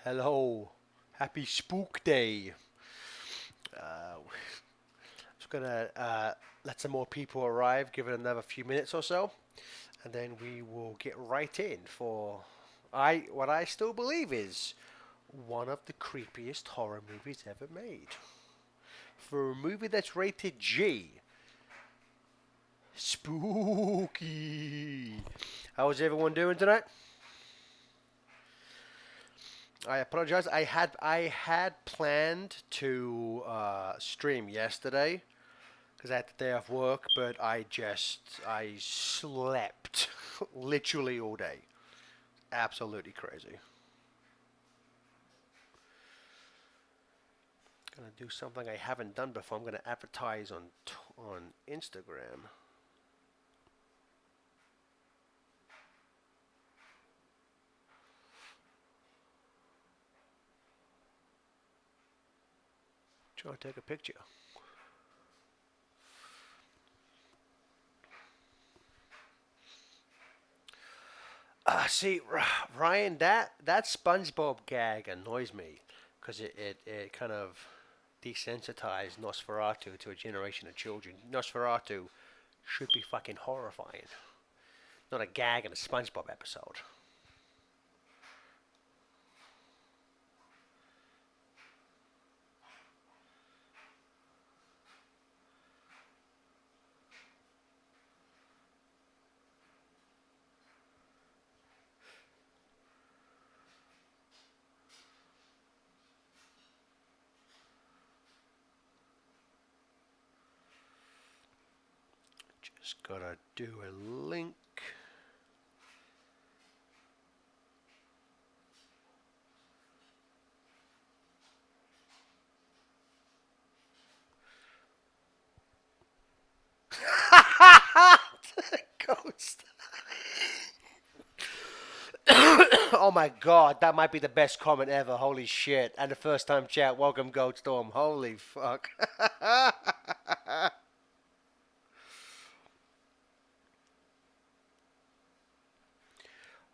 Hello. Happy Spook Day. Just gonna let some more people arrive, give it another few minutes or so, and then we will get right in for what I still believe is one of the creepiest horror movies ever made. For a movie that's rated G, spooky. How's everyone doing tonight? I apologize. I had planned to stream yesterday because I had the day off work, but I slept literally all day. Absolutely crazy. Gonna do something I haven't done before. I'm gonna advertise on Instagram. Try to take a picture. See, Ryan, that SpongeBob gag annoys me because it kind of desensitized Nosferatu to a generation of children. Nosferatu should be fucking horrifying, not a gag in a SpongeBob episode. Just gotta do a link. Ghost. Oh my god, that might be the best comment ever. Holy shit. And the first time chat, welcome Goat Storm. Holy fuck.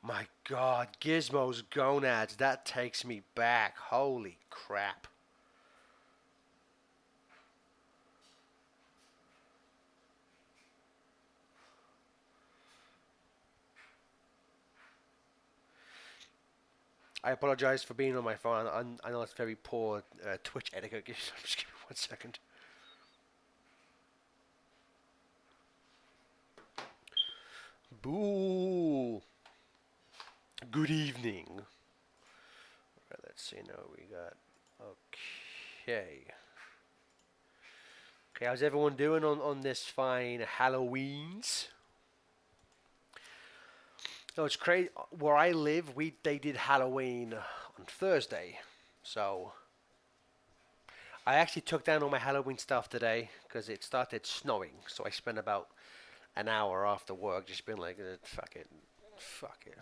My god, Gizmo's gonads, that takes me back. Holy crap. I apologize for being on my phone. I know it's very poor Twitch etiquette. Just give me 1 second. Boo. Good evening. Right, let's see now we got. Okay. Okay, how's everyone doing on this fine Halloweens? No, it's crazy. Where I live, they did Halloween on Thursday, so I actually took down all my Halloween stuff today because it started snowing. So I spent about an hour after work just being like, fuck it, fuck it.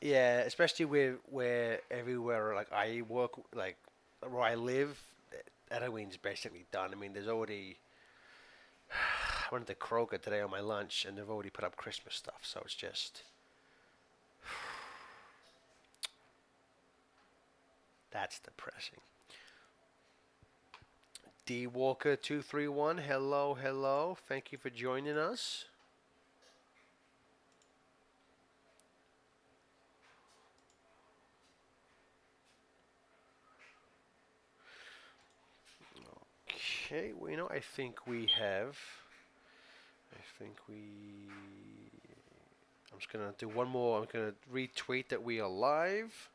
Yeah, especially where everywhere like I work, like where I live, Halloween's basically done. I mean, there's already. I went to Kroger today on my lunch, and they've already put up Christmas stuff. So it's just that's depressing. D Walker 231, hello, hello. Thank you for joining us. Okay, well, I think we have. I think we. I'm just gonna do one more. I'm gonna retweet that we are live.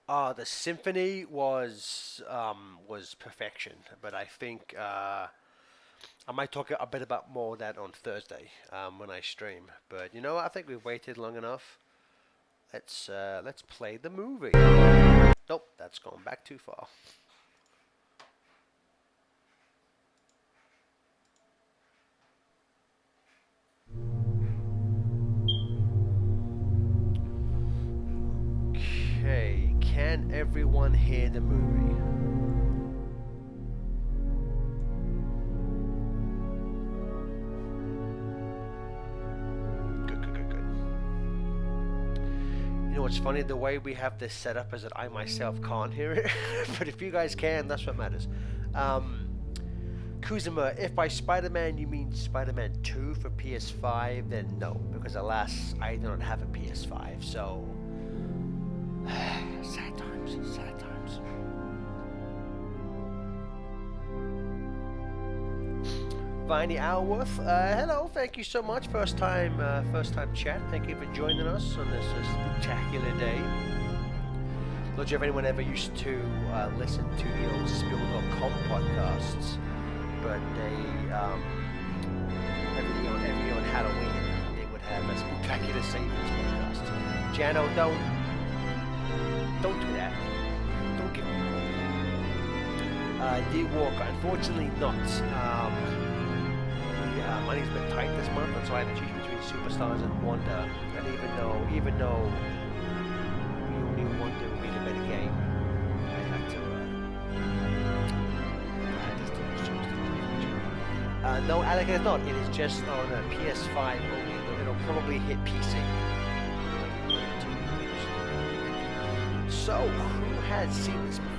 The symphony was perfection, but I think I might talk a bit about more of that on Thursday when I stream. But I think we've waited long enough. let's play the movie. Nope, that's going back too far. Okay, can everyone hear the movie? Good, good, good, good. You know what's funny? The way we have this set up is that I myself can't hear it, but if you guys can, that's what matters. Kuzuma, if by Spider-Man you mean Spider-Man 2 for PS5, then no, because alas, I do not have a PS5, so... sad times, sad times. Viney Alworth, hello, thank you so much. First time chat. Thank you for joining us on this spectacular day. Not sure if anyone ever used to listen to the old Spill.com podcasts, but they every year on Halloween they would have a spectacular savings podcast. Jano, don't do that. Don't give me hope. Dear Walker, unfortunately not. Money's been tight this month, and so I had to choose between Superstars and Wonder. And even though we knew Wonder would be the better game, I had to no, Alec, it's not. It is just on a PS5 only. It'll probably hit PC. So, who has seen this before?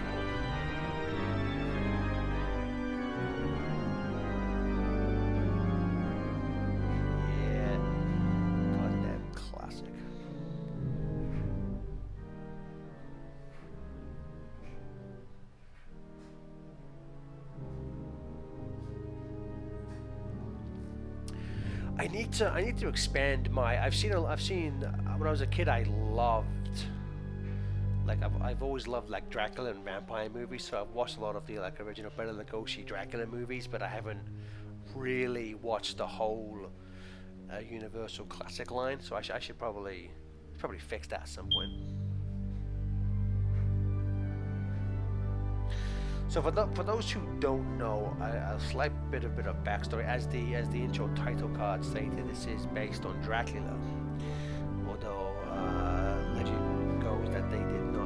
Yeah, goddamn classic. I need to expand my. I've seen when I was a kid. I loved. Like I've always loved like Dracula and vampire movies, so I've watched a lot of the like original Bela Lugosi Dracula movies, but I haven't really watched the whole Universal classic line. So I should probably fix that at some point. So for those who don't know, a slight bit of backstory. As the intro title card stated, this is based on Dracula, although legend goes that they did not.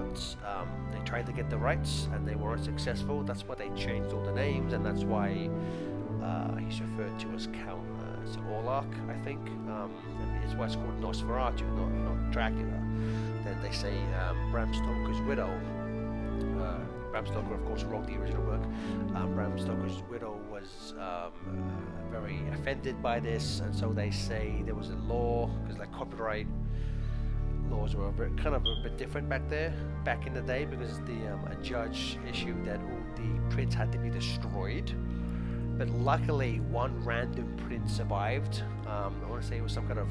They tried to get the rights and they weren't successful. That's why they changed all the names, and that's why he's referred to as Count Orlok, I think. And it's why it's called Nosferatu, not Dracula. Then they say Bram Stoker's widow. Bram Stoker, of course, wrote the original work. Bram Stoker's widow was very offended by this, and so they say there was a law, because like copyright laws were kind of a bit different back in the day, because a judge issued that all the prints had to be destroyed. But luckily, one random print survived. I want to say it was some kind of.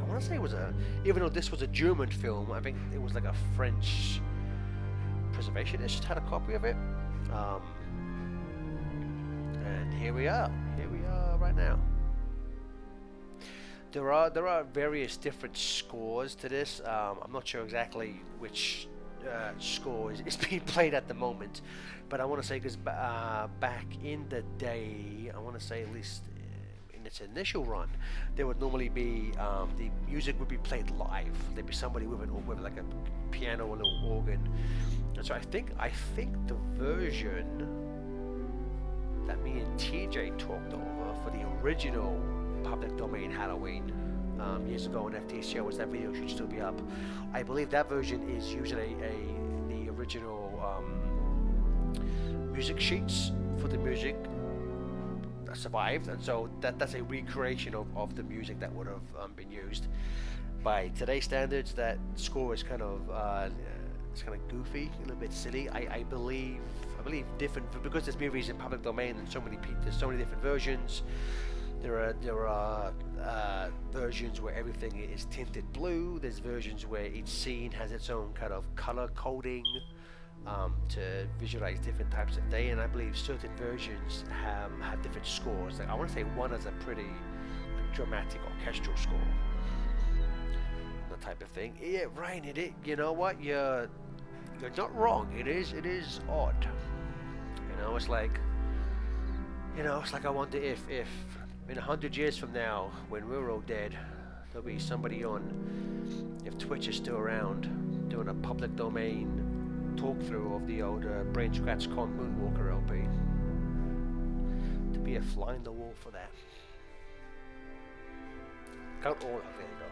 I want to say it was even though this was a German film, I think it was like a French preservationist had a copy of it. And here we are right now. There are various different scores to this. I'm not sure exactly which score is being played at the moment, but I want to say because back in the day, I want to say at least in its initial run, there would normally be the music would be played live. There'd be somebody with like a piano or a little organ. And so I think the version that me and TJ talked over for the original public domain Halloween years ago on FTCO, was that video should still be up. I believe that version is using the original music sheets for the music that survived, and so that's a recreation of the music that would have been used. By today's standards, that score is kind of it's kind of goofy, a little bit silly. I believe different, because this movie is in public domain and there's so many different versions. There are versions where everything is tinted blue. There's versions where each scene has its own kind of color coding to visualize different types of day, and I believe certain versions have different scores. Like I want to say one has a pretty dramatic orchestral score. the type of thing. Yeah, Ryan, you know what? You're not wrong. It is odd. It's like, I wonder if in 100 years from now, when we're all dead, there'll be somebody on, if Twitch is still around, doing a public domain talk through of the old Brain Scratch Con Moonwalker LP. To be a fly in the wall for that. Count all up, there you go.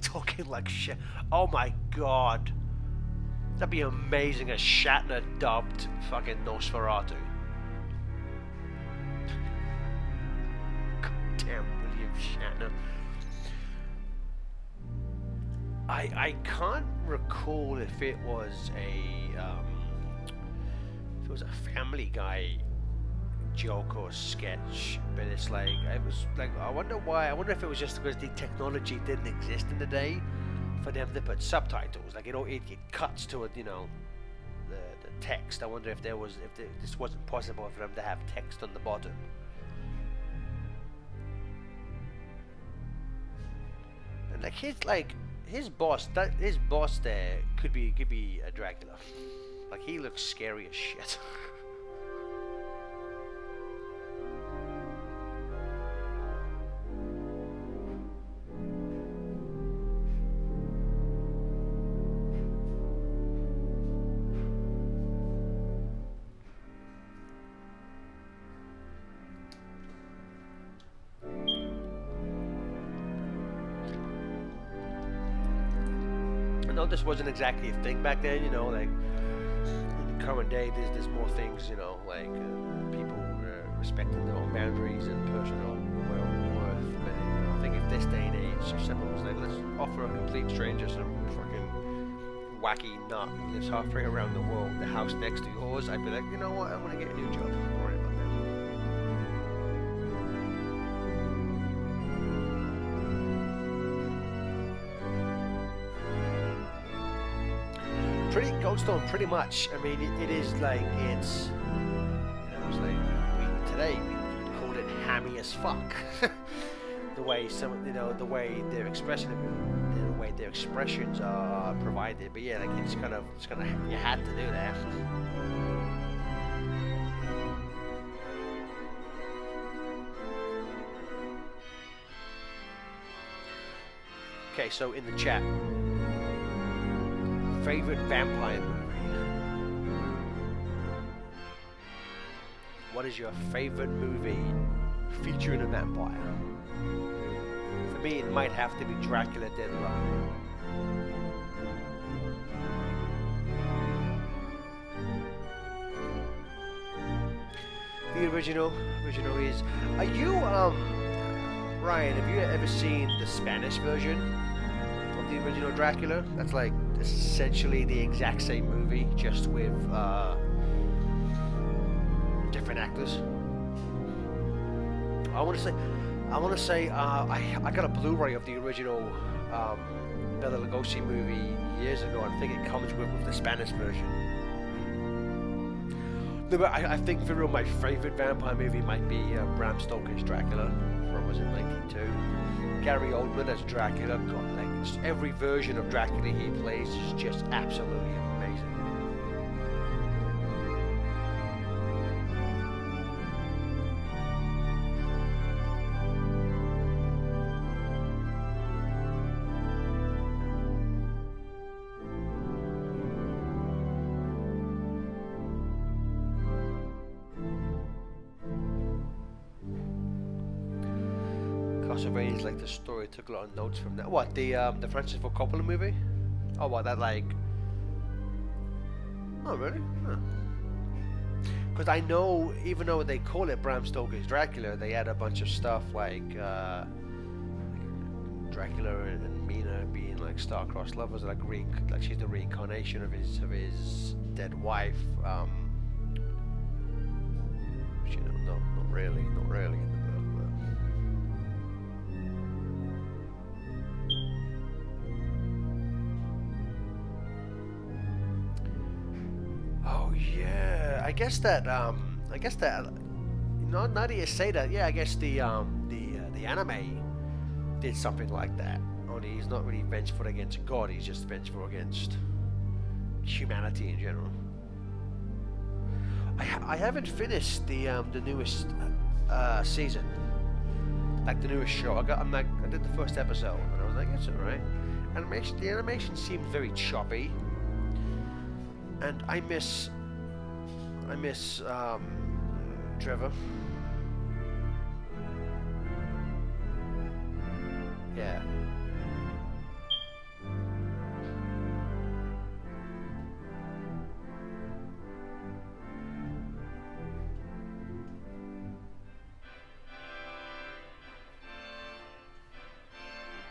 Talking like shit. Oh my god. That'd be amazing, a Shatner dubbed fucking Nosferatu. Goddamn William Shatner. I can't recall if it was a Family Guy joke or sketch, but it's like, I wonder why. I wonder if it was just because the technology didn't exist in the day for them to put subtitles. Like, it cuts to it, the text. I wonder if this wasn't possible for them to have text on the bottom. And his boss there could be a Dracula. Like, he looks scary as shit. No, this wasn't exactly a thing back then, like in the current day there's more things, like people respecting their own boundaries and personal worth. But I think if this day and age, if someone was like, let's offer a complete stranger some fucking wacky nut who lives halfway around the world, the house next to yours, I'd be like, you know what, I want to get a new job. Don't worry about that. Goldstone, pretty much. I mean, it is like, it's like, today we call it hammy as fuck. The way the way they're expressing it, the way their expressions are provided. But yeah, like it's kind of you had to do that. Okay, so in the chat, favorite vampire movie? What is your favorite movie featuring a vampire? For me, it might have to be Dracula Dead and Lovely. The original is. Are you Ryan? Have you ever seen the Spanish version of the original Dracula? That's like essentially the exact same movie, just with different actors. I want to say I got a Blu-ray of the original Bela Lugosi movie years ago. I think it comes with the Spanish version. No, but I think for real, my favorite vampire movie might be Bram Stoker's Dracula from, was it 1992? Gary Oldman as Dracula. God, like every version of Dracula he plays is just absolutely amazing. Castlevania is like the story. Took a lot of notes from that. What, the Francis Ford Coppola movie? Oh, what, that like? Oh, really? Because I know, even though they call it Bram Stoker's Dracula, they add a bunch of stuff like Dracula and Mina being like star-crossed lovers, like she's the reincarnation of his dead wife. not really in the book. But... Oh yeah, I guess that. No, now that you say that, yeah, I guess the anime did something like that. Only he's not really vengeful against God; he's just vengeful against humanity in general. I haven't finished the newest season, like the newest show. I did the first episode and I was like, it's alright. The animation seemed very choppy, and I miss Trevor. Yeah.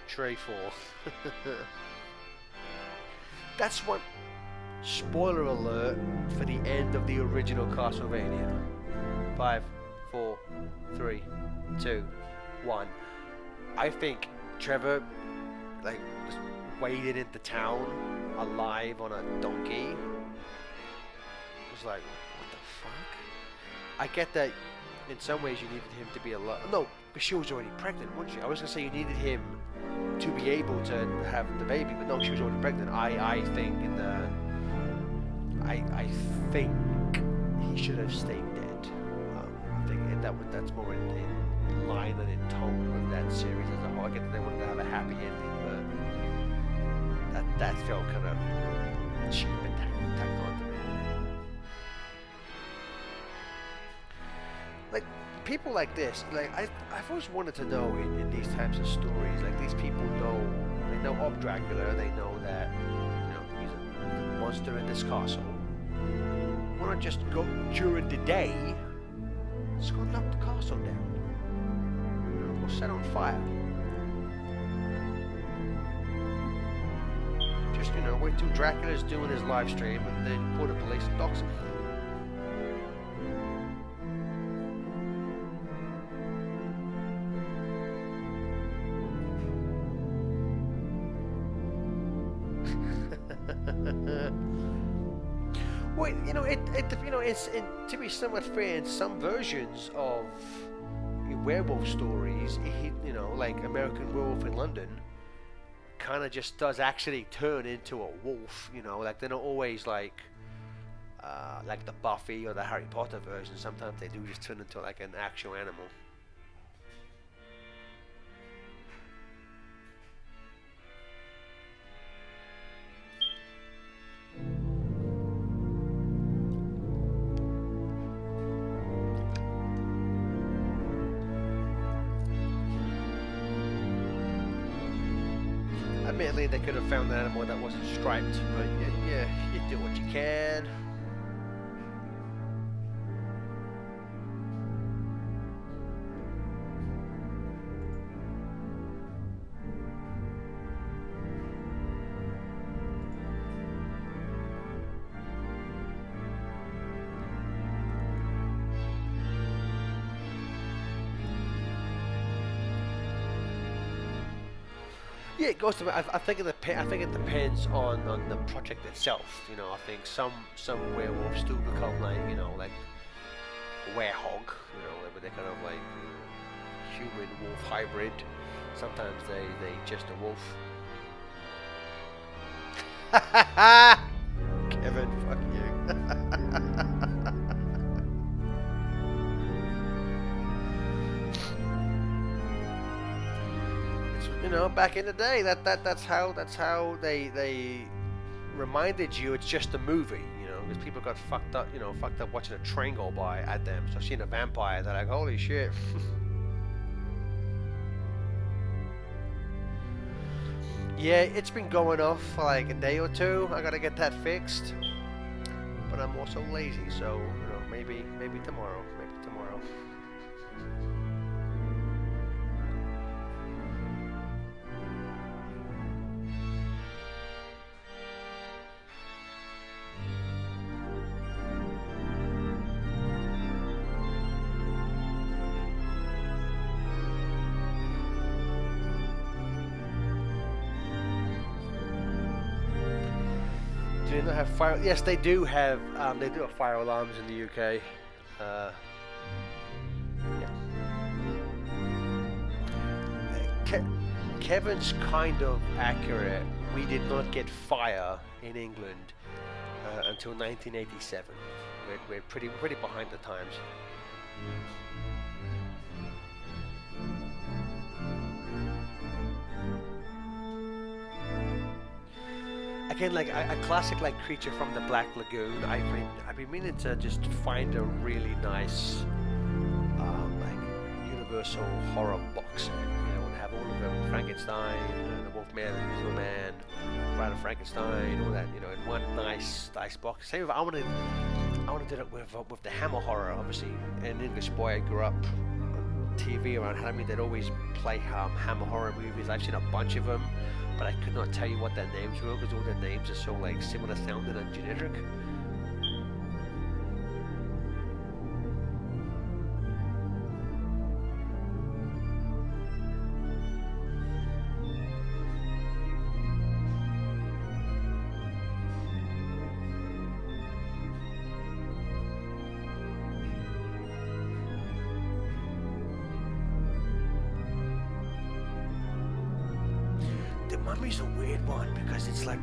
Trey 4. That's one. Spoiler alert for the end of the original Castlevania. 5, 4, 3, 2, 1. I think Trevor, like, just waded into town alive on a donkey. It was like, what the fuck? I get that in some ways you needed him to be alive. No, because she was already pregnant, wasn't she? I was going to say you needed him to be able to have the baby, but no, she was already pregnant. I think I think he should have stayed dead. I think that's more in line and in tone with that series as a whole. I get that they wanted to have a happy ending, but that felt kind of cheap and tacked on to me. Like, people like this, like I've always wanted to know in these types of stories, like these people they know of Dracula, they know that he's a monster in this castle. Why not just go during the day? Just go knock the castle down. Go set on fire. Just wait till Dracula's doing his live stream and then call the police and dox him. Well, to be somewhat fair, in some versions of werewolf stories, like American Werewolf in London, kind of just does actually turn into a wolf. Like they're not always like the Buffy or the Harry Potter version. Sometimes they do just turn into like an actual animal. Admittedly, they could have found an animal that wasn't striped, but yeah, you do what you can. Yeah, it goes to. I think it depends on the project itself. I think some werewolves do become like like a werehog. But they're kind of like human wolf hybrid. Sometimes they just a wolf. Kevin, fuck you. Back in the day, that's how they reminded you it's just a movie, because people got fucked up watching a train go by at them. So seeing a vampire, they're like, holy shit. Yeah, it's been going off for like a day or two. I gotta get that fixed, but I'm also lazy, so maybe tomorrow. not have fire. Yes, they do have. They do have fire alarms in the UK. Yeah. Kevin's kind of accurate. We did not get fire in England until 1987. We're pretty behind the times. Again, like a classic like Creature from the Black Lagoon. I've been meaning to just find a really nice like Universal horror box set. You know, and have all of them: Frankenstein, the Wolfman, the Lethal Man, Bride of Frankenstein, all that. You know, in one nice box. Same with I want to do it with the Hammer horror. Obviously, an English boy, I grew up on TV around Halloween. They'd always play Hammer horror movies. I've seen a bunch of them, but I could not tell you what their names were because all their names are so like similar sounding and generic. The Mummy's a weird one because it's like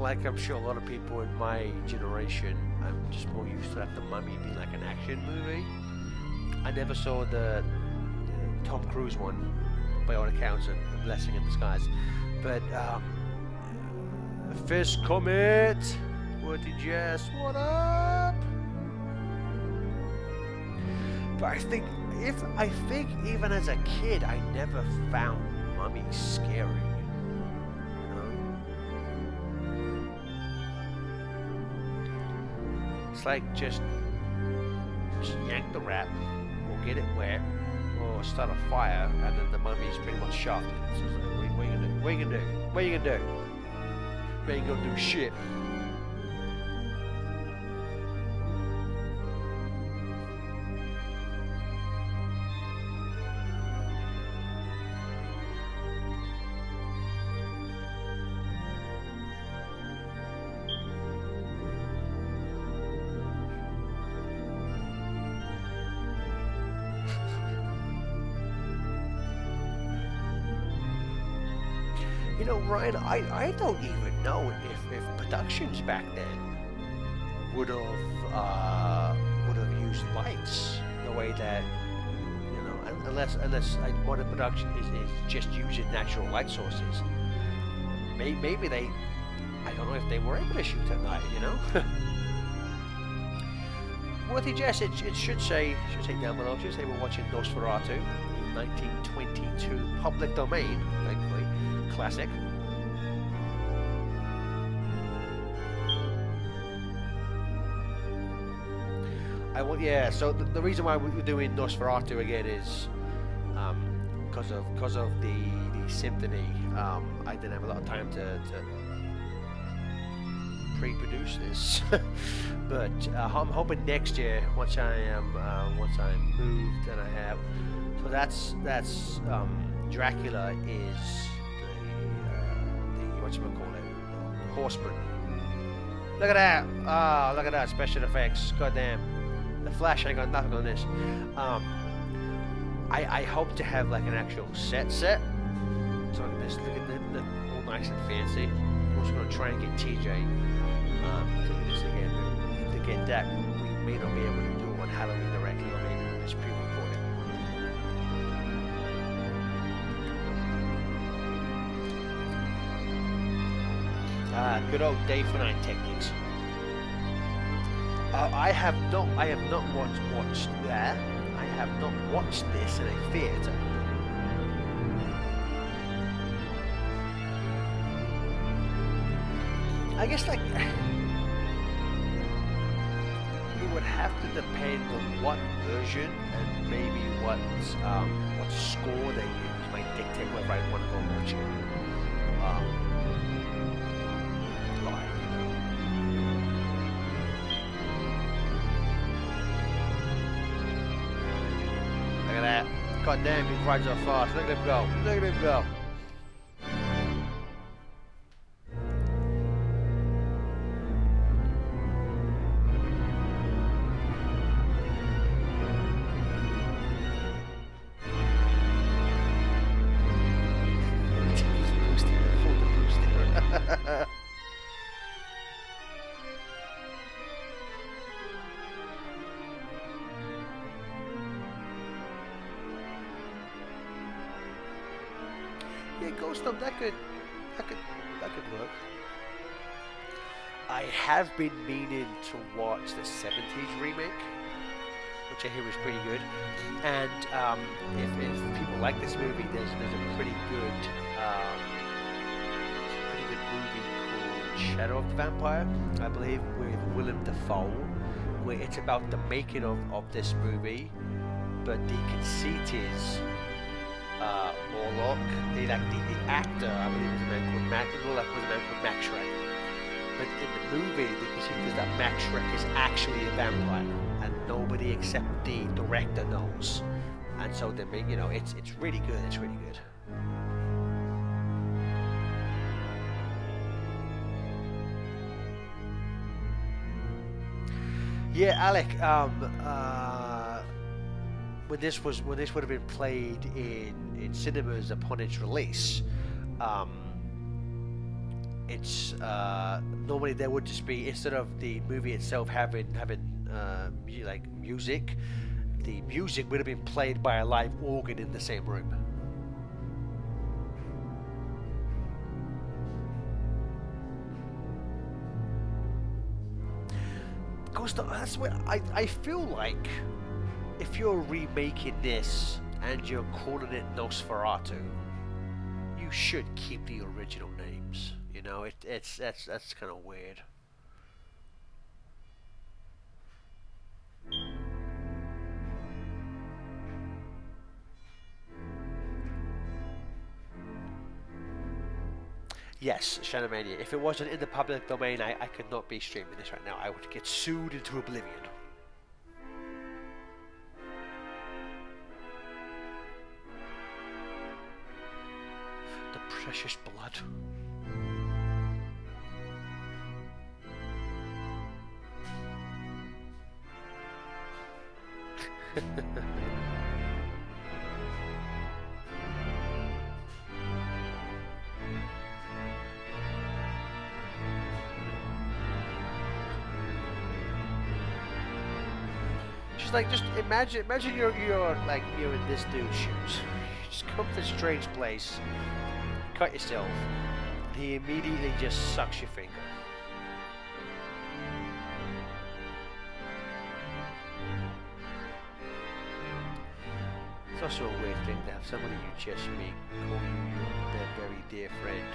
like I'm sure a lot of people in my generation, I'm just more used to that The Mummy being like an action movie. I never saw the Tom Cruise one, by all accounts, a blessing in disguise. But Fist Comet, Woody Jess, what up? But I think even as a kid, I never found Mummy scary. You know? It's like just yank the wrap, or get it wet, or start a fire, and then the Mummy's pretty much shafted. So it's like, what are you gonna do? What are you gonna do? What are you gonna do? You ain't gonna do shit. You know, Ryan, I don't even know if productions back then would have used lights the way that, you know, unless modern production is just using natural light sources. Maybe they, I don't know if they were able to shoot at night, you know. Worthy Jess, it should say down below. It should say we're watching Nosferatu, 1922, public domain, thankfully. Classic. Yeah. So the reason why we're doing Nosferatu again is because of the symphony. I didn't have a lot of time to pre-produce this, but I'm hoping next year once I'm moved and I have. So that's Dracula is the Horseman. Look at that! Oh, look at that special effects. Goddamn, the Flash ain't got nothing on this. I hope to have like an actual set. So look at this. Look at the all nice and fancy. I'm also gonna try and get TJ to do this again. To get that, we may not be able to do it on Halloween directly, or maybe just pre-recorded. Good old day for night techniques. I have not watched that. I have not watched this in a theatre. I guess like it would have to depend on what version and maybe what score they use might dictate whether I want to go watch it. Look at that. God damn, he rides off fast. Look at him go. Look at him go. Ghost Dome, that could that could work. I have been meaning to watch the '70s remake, which I hear was pretty good. And if people like this movie, there's a pretty good movie called Shadow of the Vampire, I believe, with Willem Dafoe, where it's about the making of this movie, but the conceit is Morlock, the actor, I believe was a man called Matt, in real life was a man called Max Shrek. But in the movie, the conceit is that Max Shrek is actually a vampire, and nobody except the director knows. And so they make, it's really good. It's really good. Yeah, Alec. When this would have been played in cinemas upon its release, it's normally there would just be, instead of the movie itself having music, the music would have been played by a live organ in the same room. That's what I feel like. If you're remaking this and you're calling it Nosferatu, you should keep the original names. That's kind of weird. Yes, Shadowmania. If it wasn't in the public domain, I could not be streaming this right now. I would get sued into oblivion. The precious blood. Just imagine you're in this dude's shoes. You just come to a strange place, cut yourself, and he immediately just sucks your finger. It's also a weird thing to have somebody you just meet call you their very dear friend.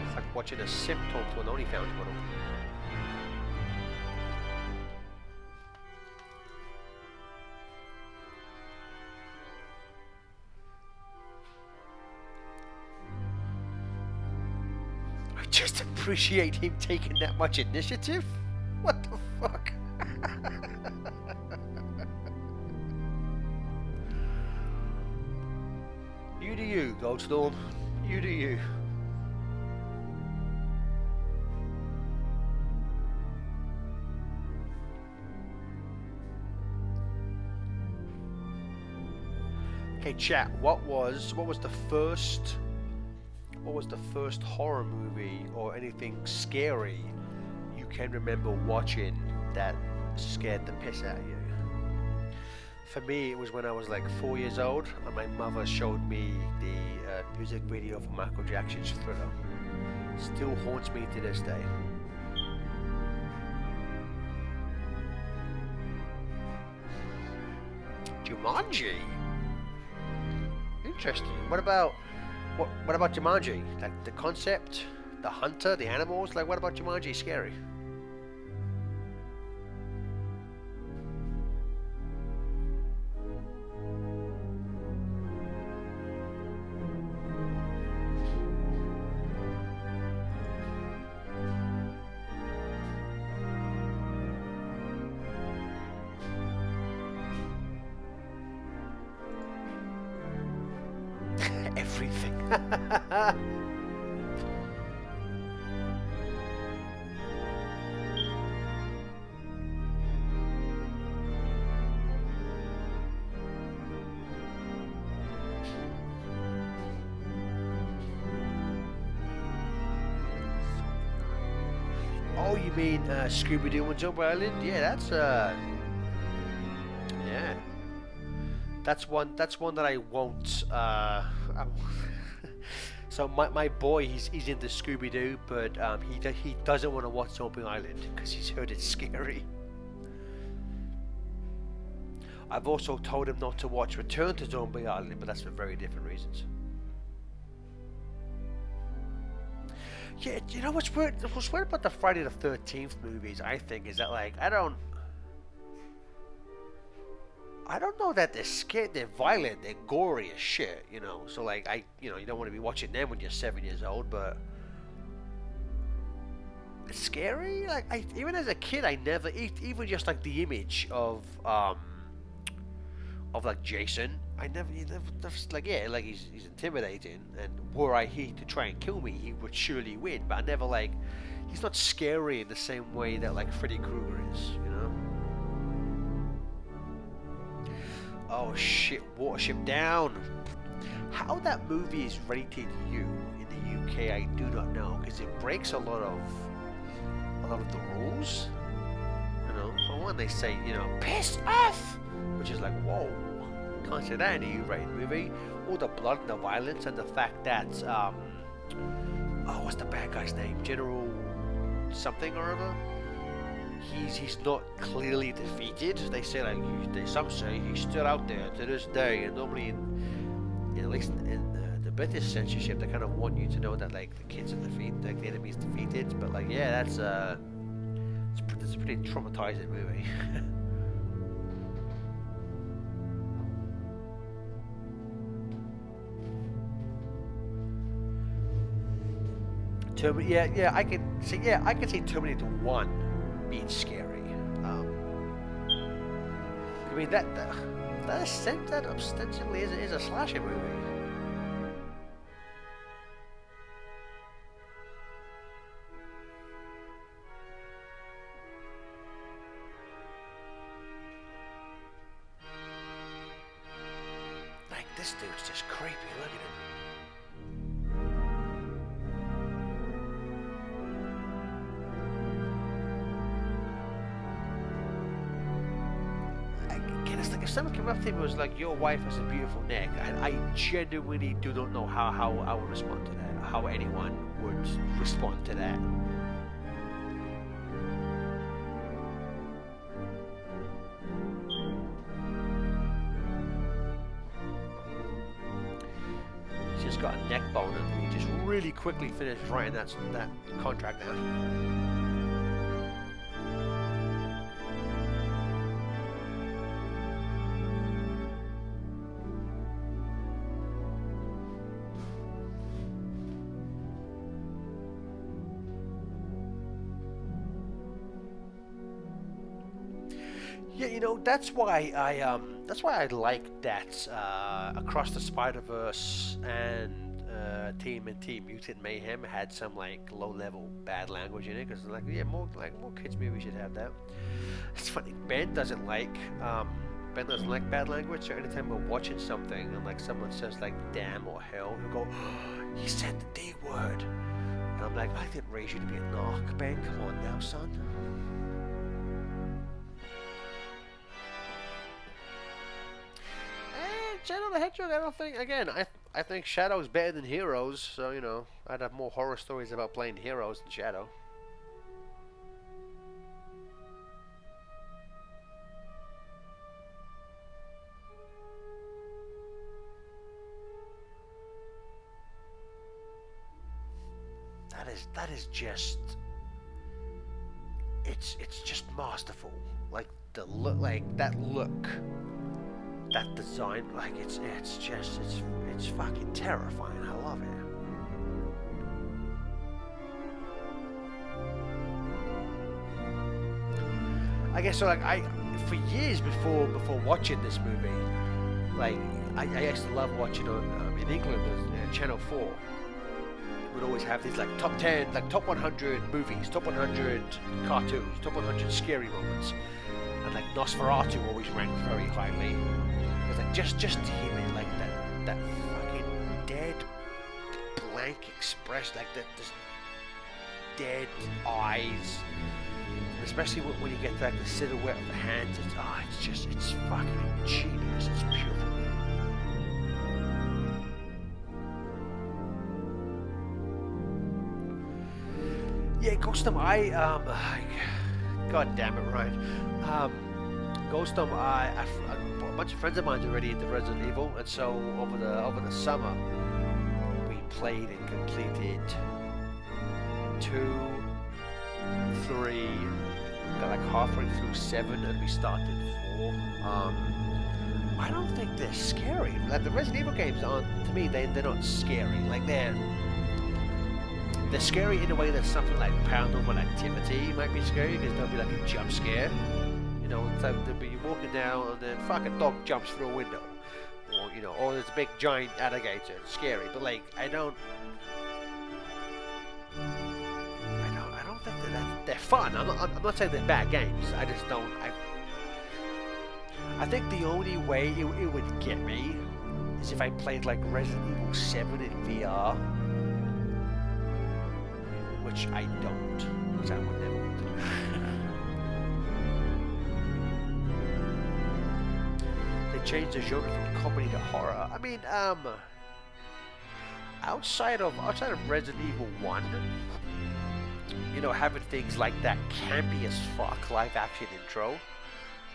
It's like watching a simp talk to an OnlyFans model. I just appreciate him taking that much initiative. What the fuck? You do you, Goldstorm. You do you. Okay, chat. What was the first horror movie or anything scary you can remember watching that scared the piss out of you? For me, it was when I was like 4 years old, and my mother showed me the music video for Michael Jackson's Thriller. Still haunts me to this day. Jumanji? Interesting. What about Jumanji? Like the concept, the hunter, the animals? Like, what about Jumanji scary? Everything. Oh, you mean Scooby-Doo on Jump Island? Yeah, that's yeah. That's one that I won't. So my boy, he's into Scooby Doo, but he doesn't want to watch Zombie Island because he's heard it's scary. I've also told him not to watch Return to Zombie Island, but that's for very different reasons. Yeah, you know what's weird? What's weird about the Friday the 13th movies, I think, is that like I don't know that they're scared, they're violent, they're gory as shit, you know. So like you don't want to be watching them when you're 7 years old, but it's scary. Like even as a kid, I never even just like the image of like Jason. He never like yeah, like he's intimidating, and were I he to try and kill me, he would surely win. But I never like he's not scary in the same way that like Freddy Krueger is, you know. Oh shit, Watership Down. How that movie is rated U in the UK, I do not know, because it breaks a lot of the rules. You know, for one, they say, you know, piss off, which is like, whoa, can't say that in a U-rated movie. All the blood and the violence, and the fact that oh, what's the bad guy's name? General something or other. He's not clearly defeated. They say like some say he's still out there to this day, and normally at least in the British censorship, they kind of want you to know that like the kids are defeated, like the enemy's defeated. But like yeah, it's a pretty traumatizing movie. I can see Terminator 1 being scary. I mean that ostensibly is a slasher movie. Like this dude's just creepy. Look at him. If someone came up to me and was like, your wife has a beautiful neck, I genuinely do not know how I would respond to that, how anyone would respond to that. He's just got a neck bone, and he just really quickly finished writing that contract down. Yeah, you know, that's why I like that Across the Spider-Verse and Team Mutant Mayhem had some like low-level bad language in it, because like yeah, more kids movies should have that. It's funny. Ben doesn't like bad language, so anytime we're watching something and like someone says like damn or hell, he'll go, oh, he said the D word, and I'm like, I didn't raise you to be a narc, Ben. Come on now, son. Shadow the Hedgehog, I don't think. Again, I think Shadow's better than Heroes, so you know, I'd have more horror stories about playing Heroes than Shadow. That is just. It's just masterful. Like the look, like that look. That design, like it's fucking terrifying. I love it. I guess so. Like for years before watching this movie, like I used to love watching on in England, Channel 4 would always have these like top 10, like top 100 movies, top 100 cartoons, top 100 scary moments, and like Nosferatu always ranked very highly. Like just him in like that fucking dead blank expression, like that just dead eyes, and especially when you get like the silhouette of the hands. It's fucking genius. It's beautiful. Yeah, Ghostum, God damn it, Ryan. Ghostum, a bunch of friends of mine already into Resident Evil, and so over the summer, we played and completed 2, 3, got like halfway through 7, and we started 4. I don't think they're scary. Like the Resident Evil games aren't, to me, they're not scary. Like they're scary in a way that something like Paranormal Activity might be scary because there'll be like a jump scare. You know, it's like they'll be walking down and then fucking dog jumps through a window, or or there's a big giant alligator. It's scary, but like I don't think they're fun. I'm not saying they're bad games. I just don't. I think the only way it would get me is if I played like Resident Evil 7 in VR, which I don't, which I would never want to do. They changed the genre from comedy to horror. I mean, outside of Resident Evil 1, having things like that campy as fuck live action intro,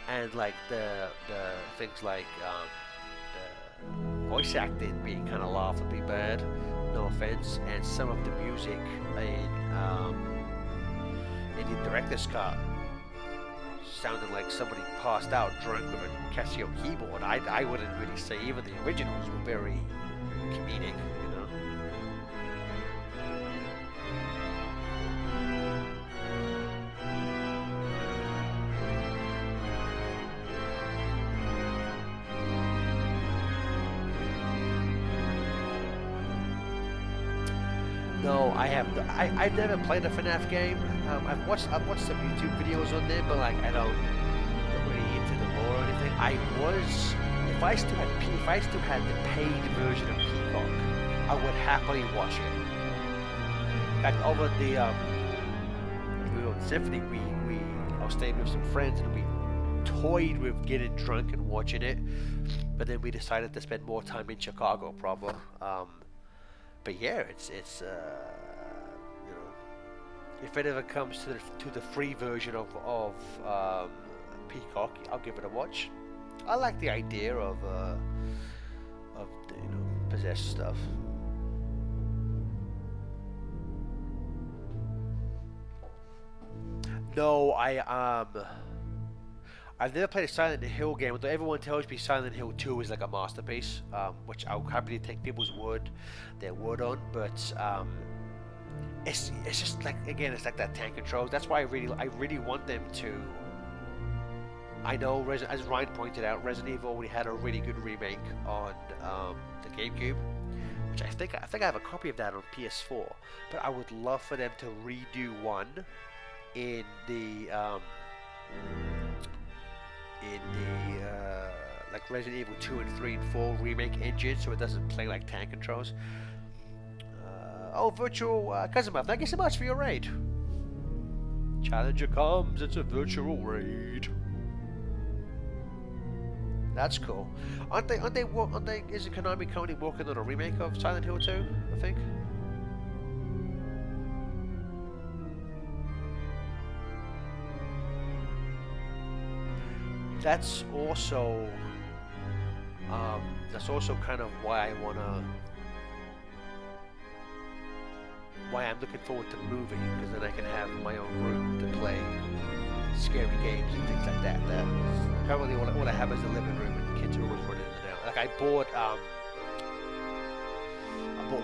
and like the things like the voice acting being kind of laughably bad, no offense, and some of the music in the director's cut sounded like somebody passed out drunk with a Casio keyboard. I wouldn't really say even the originals were very comedic, No, I have. I've never played a FNAF game. I've watched some YouTube videos on there, but like I don't really into the lore or anything. If I still had the paid version of Peacock, I would happily watch it. In fact, over we were on Symphony, I was staying with some friends and we toyed with getting drunk and watching it, but then we decided to spend more time in Chicago proper. But yeah, it's if it ever comes to the free version of Peacock, I'll give it a watch. I like the idea of possessed stuff. No, I've never played a Silent Hill game, although everyone tells me Silent Hill 2 is like a masterpiece, which I'll happily take their word on, but it's just like, again, it's like that tank controls. That's why I really want them to. I know, as Ryan pointed out, Resident Evil already had a really good remake on the GameCube, which I think I have a copy of that on PS4, but I would love for them to redo one in the like Resident Evil 2 and 3 and 4 remake engine, so it doesn't play like tank controls. Virtual Kazuma, thank you so much for your raid. Challenger comes, it's a virtual raid. That's cool. Aren't they? Isn't Konami currently working on a remake of Silent Hill 2? I think. That's also kind of why I'm looking forward to moving, because then I can have my own room to play scary games and things like that. Currently, all I have is the living room, and the kids are always running in and out. Like I bought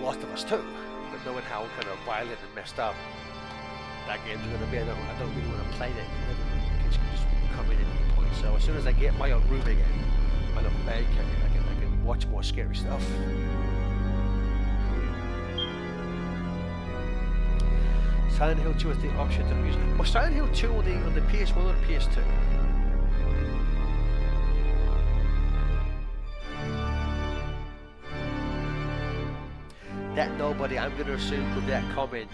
Lost of Us 2, but knowing how kind of violent and messed up that game's going to be, I don't really want to play that in the living room. The kids can just come in at any point. So as soon as I get my own room again, my little bed, I can watch more scary stuff. Silent Hill 2 is the option to use. Was Silent Hill 2 on the PS1 or the PS2? That nobody, I'm going to assume with that comment,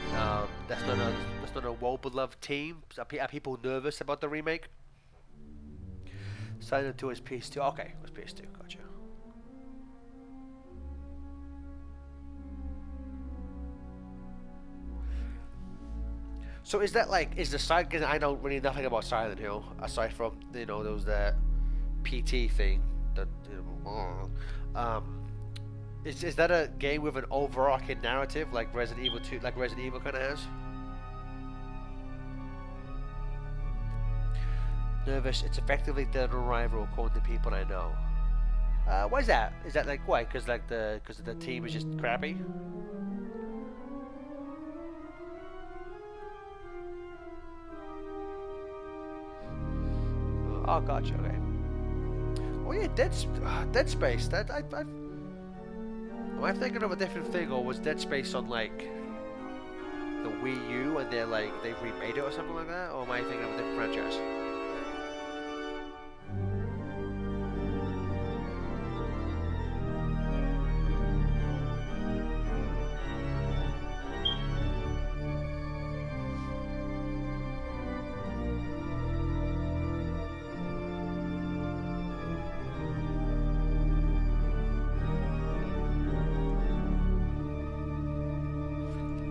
that's not a well-beloved team. Are people nervous about the remake? Silent Hill 2 is PS2. Okay, it was PS2. Gotcha. So is that like is the side? Because I know really nothing about Silent Hill aside from those that PT thing. That is that a game with an overarching narrative like Resident Evil 2, like Resident Evil kind of has? Nervous. It's effectively dead on arrival, according to people I know. Why is that? Is that like why? Because the team is just crappy. Oh, gotcha. Okay. Oh yeah, Dead Space. Am I thinking of a different thing, or was Dead Space on like the Wii U and they've remade it or something like that, or am I thinking of a different franchise?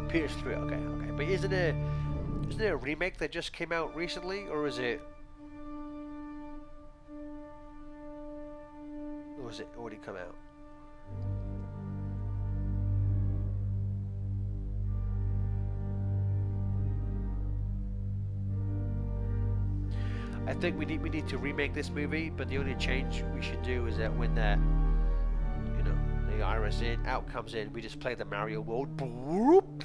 PS3. Okay, okay. But isn't it a remake that just came out recently, or was it already come out? I think we need to remake this movie, but the only change we should do is that when that the iris out comes in, we just play the Mario world. Boop.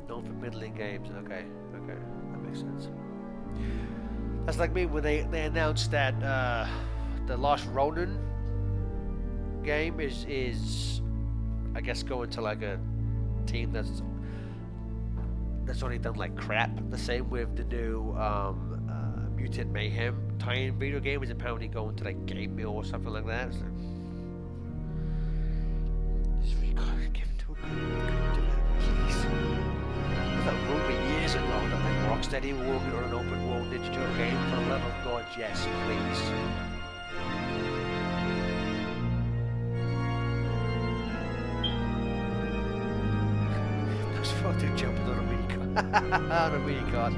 Known for middling games. Okay, okay, that makes sense. That's like me when they announced that the Lost Ronin game is I guess going to like a team that's only done like crap. The same with the new Mutant Mayhem tie-in video game is apparently going to like Game Mill or something like that. So just really gotta give it to a good developer, please. There's that rumor years ago that like Rocksteady were working on an open world Ninja Turtle game. For the love of God, yes, please. Those photo jumping on a mini car. On a mini car.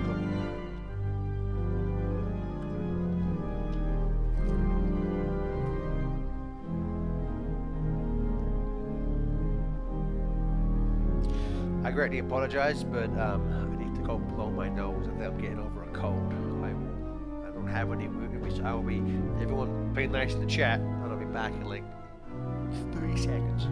I greatly apologise, but I need to go blow my nose and I'm getting over a cold. I don't have any. I will be. Everyone, be nice in the chat, and I'll be back in like 3 seconds.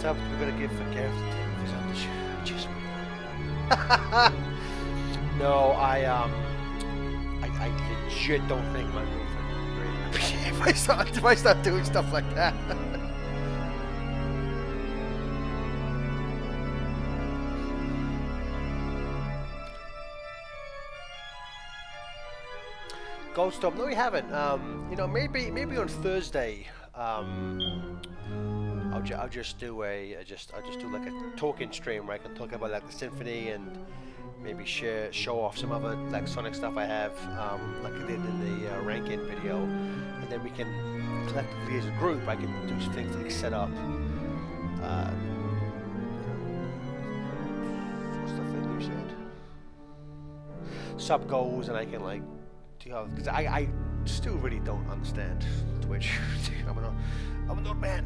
subs we're gonna give for Gareth to take if he's on the show. Just no, I legit don't think my girlfriend would really appreciate if I start doing stuff like that. Ghost Stop? No, we haven't. You know, maybe on Thursday. I'll just do like a talking stream where I can talk about like the symphony and maybe show off some other like Sonic stuff I have, like I did in the ranking video, and then we can collectively as a group I can do some things like set up. What's the thing you said? Sub goals, and I can like do because I still really don't understand Twitch. I'm an old man.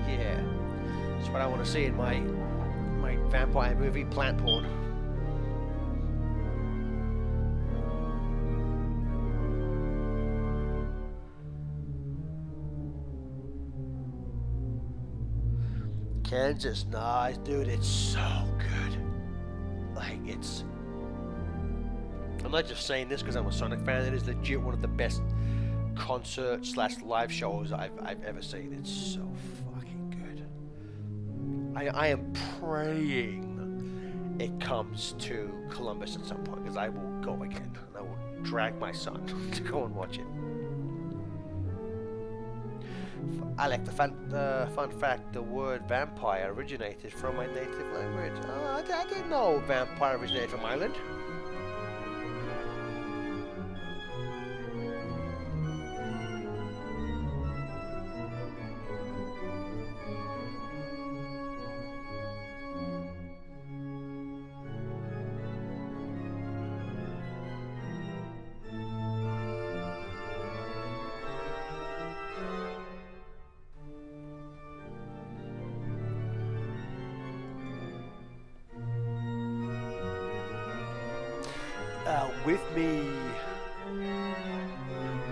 Yeah, that's what I want to see in my vampire movie, Plant Porn. Kansas, nice, dude. It's so good. Like it's. I'm not just saying this because I'm a Sonic fan. It is legit one of the best concert / live shows I've ever seen. It's so fucking good. I am praying it comes to Columbus at some point because I will go again. I will drag my son to go and watch it. Alec, the fun fact: the word vampire originated from my native language. Oh, I didn't know vampire originated from Ireland.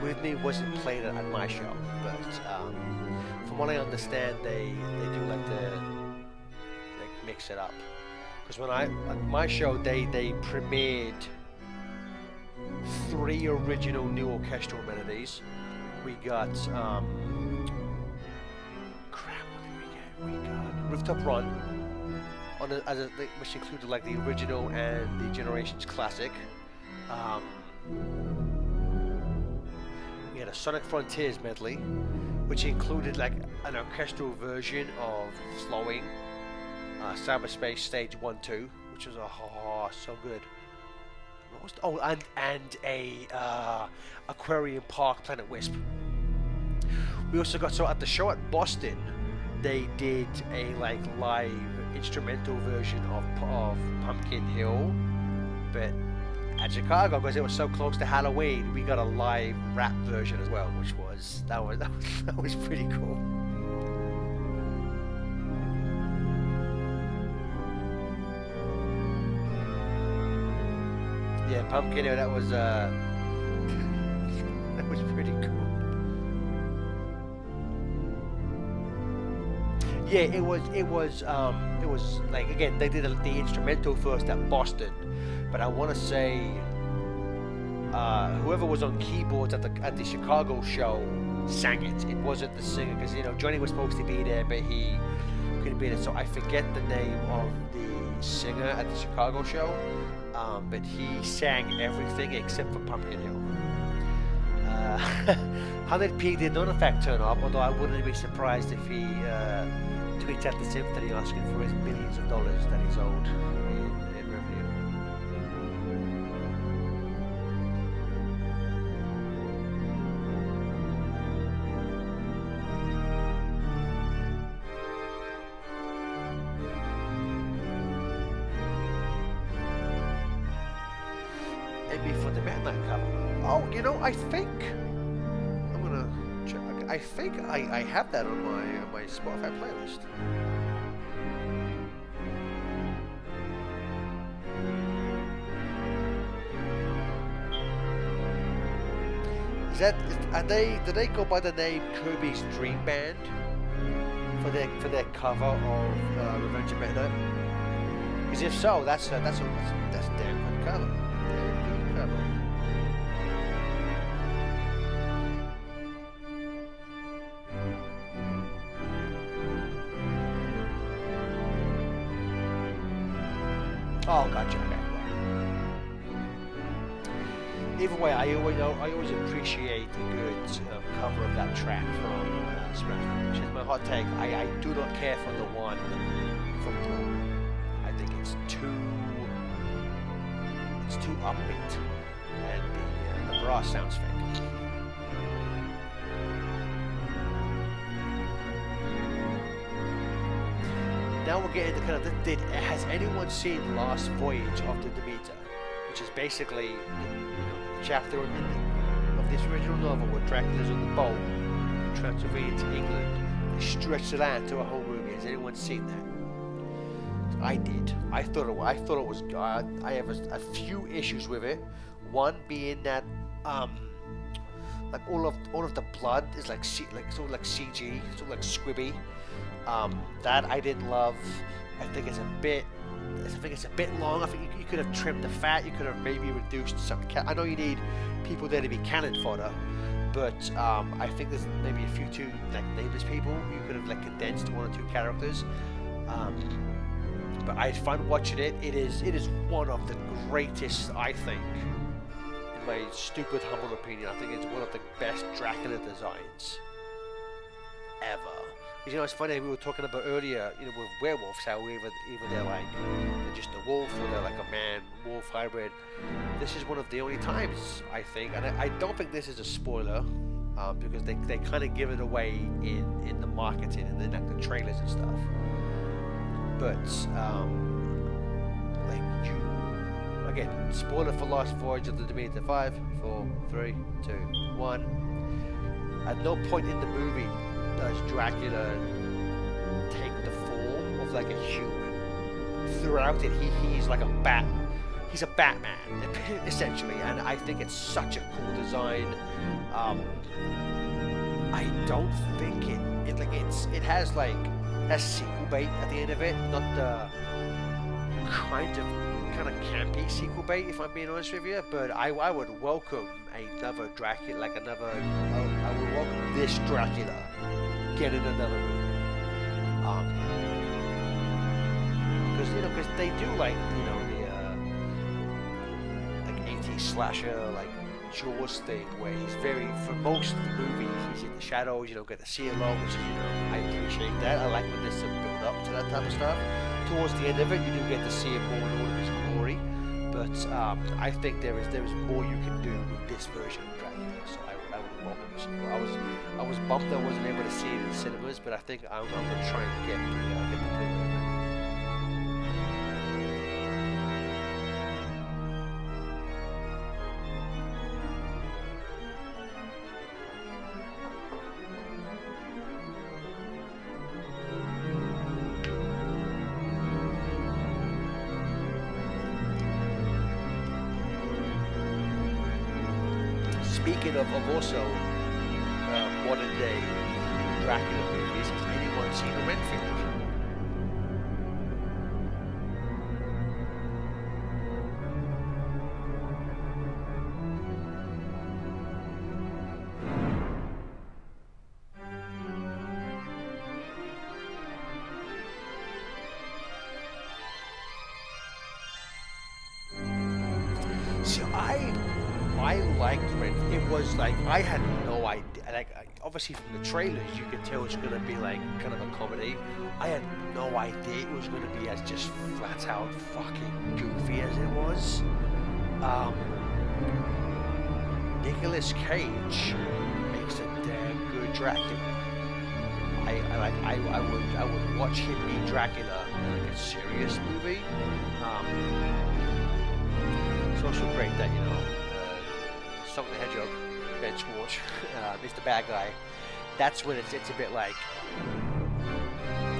With me wasn't played at my show, but from what I understand, they do like to mix it up. Because when at my show they premiered 3 original new orchestral melodies. We got crap. What did we get? We got Rooftop Run which included like the original and the Generations classic. We had a Sonic Frontiers medley, which included like an orchestral version of Flowing, Cyberspace Stage 1-2, which was so good. And a Aquarium Park Planet Wisp. We also got, so at the show at Boston, they did a like live instrumental version of Pumpkin Hill, but at Chicago, because it was so close to Halloween, we got a live rap version as well, which was that was pretty cool. Yeah, Pumpkin Hill, that was pretty cool. Yeah, it was like, again, they did the instrumental first at Boston, but I want to say whoever was on keyboards at the Chicago show sang it. It wasn't the singer, because Johnny was supposed to be there, but he couldn't be there. So I forget the name of the singer at the Chicago show, but he sang everything except for Pumpkin Hill. 100p did not in fact turn up, although I wouldn't be surprised if he tweets at the symphony asking for his millions of dollars that he's owed in revenue. Maybe for the Midnight cover. Oh, I think I'm gonna check. I think I have that on my Spotify playlist. are they? Do they go by the name Kirby's Dream Band for their cover of Revenge of Meta Knight? Because if so, that's a damn good cover. Damn good cover. Oh, gotcha. Okay. Either way, I always appreciate a good cover of that track from Smash. Which is my hot take. I do not care for the one from Brawl. I think it's too upbeat, and the brass sounds fake. Now we're getting to kind of has anyone seen Last Voyage of the Demeter, which is basically the chapter of this original novel where Dracula's on the boat, Transylvania to England. They stretched it out to a whole movie. Has anyone seen that? I did. I thought it was. I have a few issues with it. One being that like all of the blood is like sort of like CG, sort of like squibby. That I didn't love. I think it's a bit long. I think you could have trimmed the fat. You could have maybe reduced some. I know you need people there to be cannon fodder, but I think there's maybe a few too like nameless people. You could have like condensed one or two characters. But I had fun watching it. It is one of the greatest, I think, in my stupid humble opinion. I think it's one of the best Dracula designs ever. You know, it's funny, we were talking about earlier, with werewolves, how either they're just a wolf or they're like a man-wolf hybrid. This is one of the only times, I think, and I don't think this is a spoiler, because they kind of give it away in the marketing and then like the trailers and stuff. But, again, spoiler for Last Voyage of the Demeter. 5, 4, 3, 2, 1. At no point in the movie does Dracula take the form of like a human. Throughout it, he's like he's a Batman, essentially, and I think it's such a cool design. I don't think it has sequel bait at the end of it, not the kind of campy sequel bait, if I'm being honest with you, but I would welcome another Dracula, I would welcome this Dracula getting another movie, because they do the 80s slasher Jaws thing, where he's for most of the movies he's in the shadows. You don't get to see a lot, which is I appreciate that. I like when there's some build up to that type of stuff. Towards the end of it, you do get to see him more in all of his glory, but I think there is more you can do with this version of Dracula. So I would welcome this. I was bummed I wasn't able to see it in the cinemas, but I think I'm going to try and get the Blu-ray. Speaking of also modern day Dracula movies, has anyone seen a Renfield? So I liked Renfield. It was I had no idea. Obviously from the trailers, you could tell it's going to be kind of a comedy. I had no idea it was going to be as just flat out fucking goofy as it was. Nicolas Cage makes a damn good Dracula. I would watch him be Dracula in a serious movie. It's also great that Sonic the Hedgehog, Ben Schwartz, is the bad guy. That's when it's a bit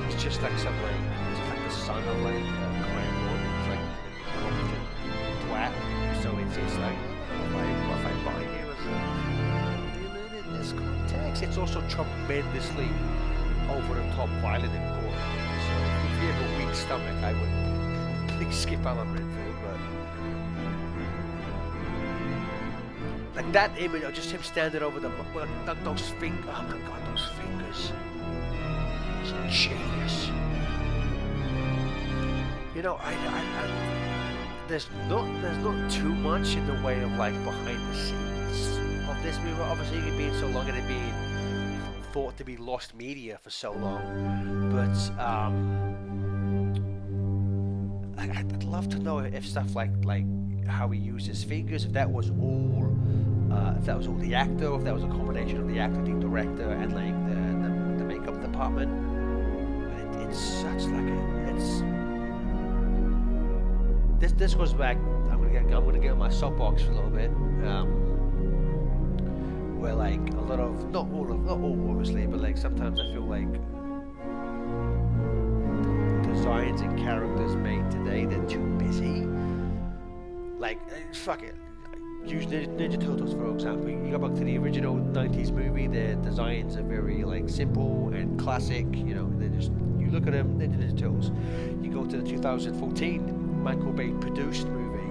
it's just like the son of Cranborn. It's a competent twat. So it's if I buy him this context, it's also tremendously over the top, violent, and gory. So if you have a weak stomach, I would please skip Alan Renfield. But like that image of just him standing over those fingers. Oh my god, those fingers! It's genius. You know, there's not too much in the way of like behind the scenes of this movie. Obviously, it being so long and it being thought to be lost media for so long, but I'd love to know if stuff like how he used his fingers, if that was all the actor, or if that was a combination of the actor, the director, and like the makeup department. But it's such like this goes back. I'm gonna get on my soapbox for a little bit. Where like a lot of not all obviously, but like sometimes I feel like designs and characters made today, they're too busy. Like fuck it. Use Ninja Turtles for example. You go back to the original '90s movie. Their designs are very like simple and classic. You know, they just you look at them, they're Ninja Turtles. You go to the 2014 Michael Bay produced movie,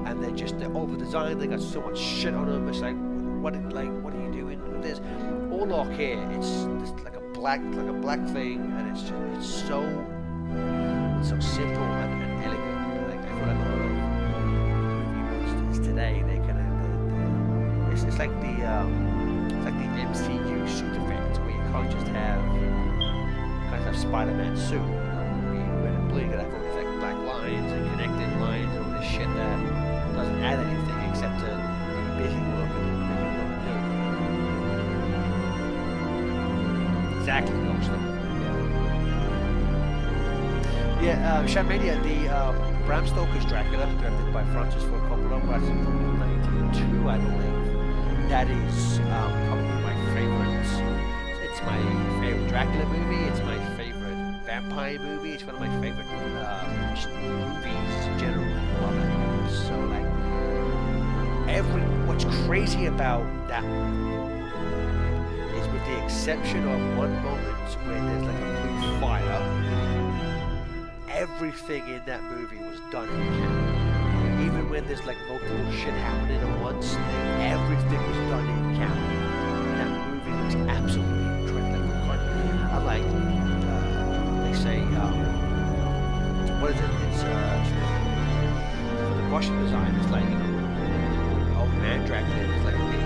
and they're over designed. They got so much shit on them. It's like what are you doing with this? Orlok here, it's just like a black thing, and it's so simple and elegant. Like I feel like a lot of movie monsters today, it's like the MCU suit effect where you can't just have Spider-Man suit, being red and blue. You gotta have all these like black lines and connected lines and all this shit that doesn't add anything except to be busy working. Exactly, Shamania, the Bram Stoker's Dracula, directed by Francis Ford Coppola, was from 1992, I believe. That is probably my favorite. It's my favorite Dracula movie. It's my favorite vampire movie. It's one of my favorite movies in general. So like, what's crazy about that movie is, with the exception of one moment where there's like a blue fire, everything in that movie was done in camera. Even when there's like multiple shit happening at once, everything was done in camera. That movie looks absolutely incredible. Unlike, they say, what is it? It's for the costume design. It's like, old man Dracula is like a big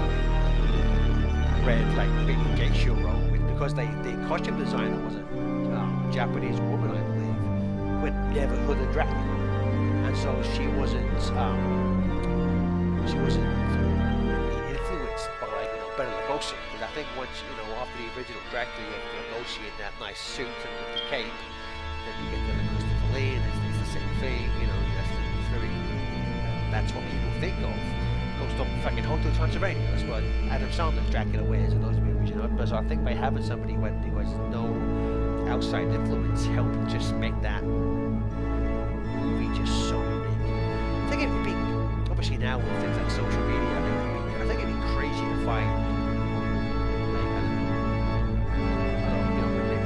red, like big geisha robe, because the costume designer was a Japanese woman, I believe, who had never heard of Dracula, and so she wasn't influenced by Bela Lugosi. Because I think once after the original Dracula, you have Lugosi in that nice suit and with the cape, then you get the Christopher Lee, and it's the same thing. That's what people think of. Ghost of fucking Hotel Transylvania. That's what Adam Sandler's Dracula wears in those movies, But so I think by having somebody who has no outside influence helped just make that movie just so unique. I think it would be, obviously now with things like social media, I think it'd be crazy to find, like, I don't know, maybe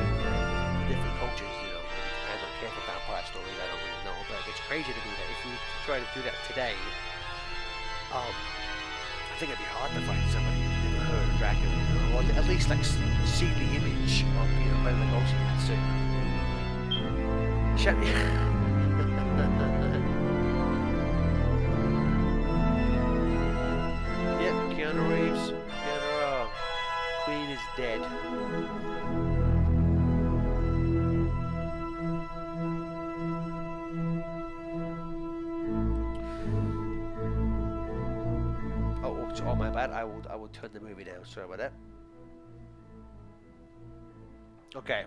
different cultures, I don't care for vampire stories, I don't really know, but it's crazy to me that if we try to do that today, I think it'd be hard to find somebody who's never heard of Dracula, or at least like see the image of Bela Lugosi in that suit. Shut me. Yep, Keanu Reeves. Queen is dead. Oh my bad. I will turn the movie down. Sorry about that. Okay.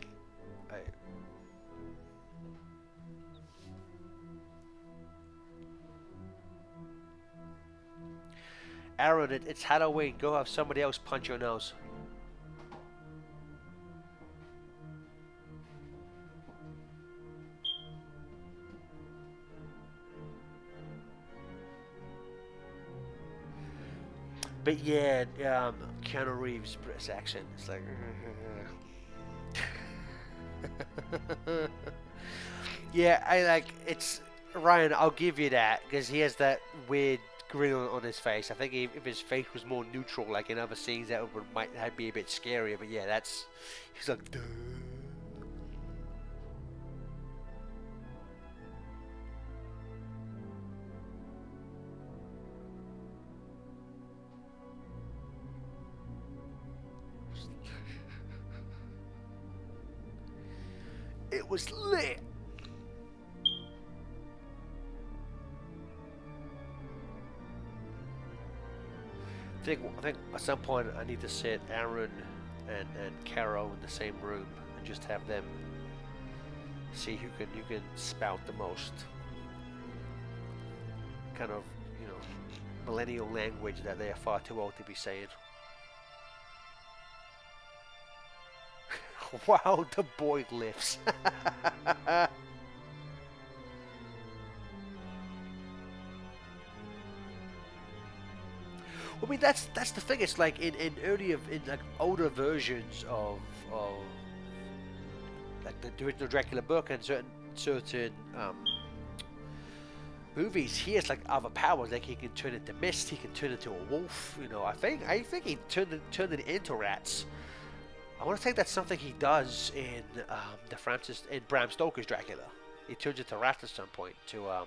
Aaron, it's Halloween. Go have somebody else punch your nose. But yeah, Keanu Reeves' British accent. It's like. Yeah, I like it's Ryan. I'll give you that because he has that weird grin on his face. I think if his face was more neutral, like in other scenes, that would might be a bit scarier. But yeah, that's he's like. Duh. It was lit. I think at some point I need to sit Aaron and Caro in the same room and just have them see who can spout the most kind of millennial language that they are far too old to be saying. Wow, the boy lifts. I mean, that's the thing. It's like in earlier, in like older versions of like the original Dracula book and certain movies, he has like other powers. Like he can turn into mist. He can turn into a wolf. I think he turned it into rats. I want to think that's something he does in in Bram Stoker's Dracula. He turns into rats at some point to I